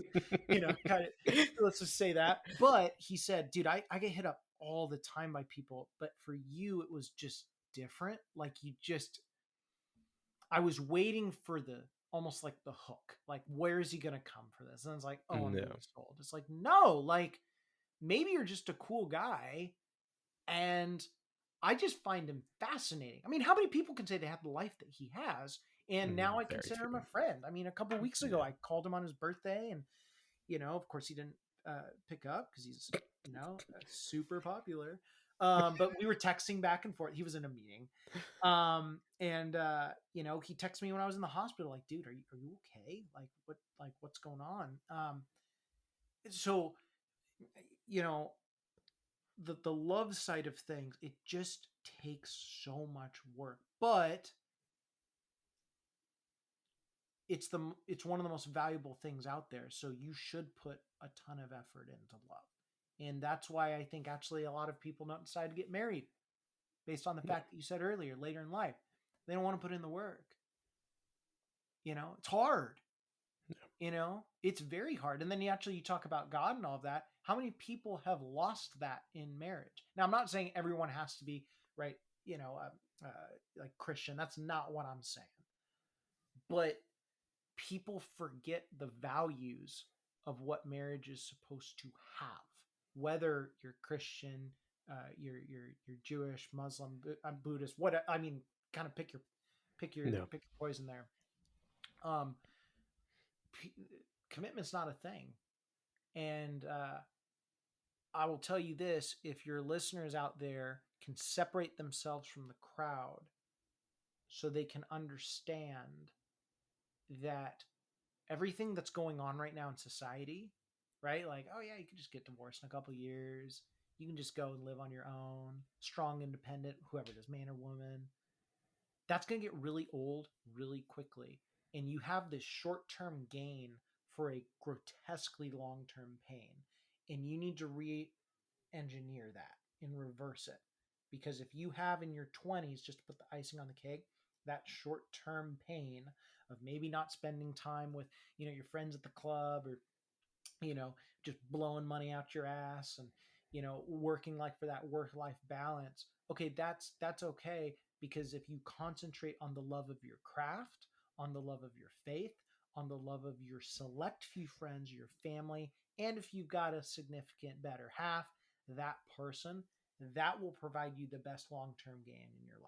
let's just say that. But he said, dude, I get hit up all the time by people, but for you, it was just different. Like I was waiting for almost like the hook. Like, where is he going to come for this? And it's like, oh, I'm being sold. It's like, no, like maybe you're just a cool guy. And I just find him fascinating. I mean, how many people can say they have the life that he has? And now I consider him a friend. I mean, a couple of weeks ago, I called him on his birthday, and of course, he didn't pick up because he's super popular. But we were texting back and forth. He was in a meeting, and he texted me when I was in the hospital, like, "Dude, are you okay? What's going on?" So, the love side of things, it just takes so much work, but it's one of the most valuable things out there. So you should put a ton of effort into love. And that's why I think actually a lot of people don't decide to get married based on the fact that you said earlier, later in life, they don't want to put in the work. It's hard. It's very hard. And then you talk about God and all of that. How many people have lost that in marriage? Now, I'm not saying everyone has to be, right, like Christian. That's not what I'm saying. But people forget the values of what marriage is supposed to have. Whether you're Christian, you're Jewish, Muslim, I'm Buddhist, what I mean, kind of pick your poison there. Commitment's not a thing. And I will tell you this, if your listeners out there can separate themselves from the crowd so they can understand that everything that's going on right now in society, right? Like, oh yeah, you can just get divorced in a couple of years. You can just go and live on your own, strong, independent, whoever it is, man or woman. That's going to get really old really quickly. And you have this short-term gain for a grotesquely long-term pain. And you need to re-engineer that and reverse it. Because if you have in your 20s, just to put the icing on the cake, that short-term pain of maybe not spending time with, your friends at the club, or, just blowing money out your ass, and, working like for that work-life balance. Okay, that's okay. Because if you concentrate on the love of your craft, on the love of your faith, on the love of your select few friends, your family, and if you've got a significant better half, that person, that will provide you the best long-term gain in your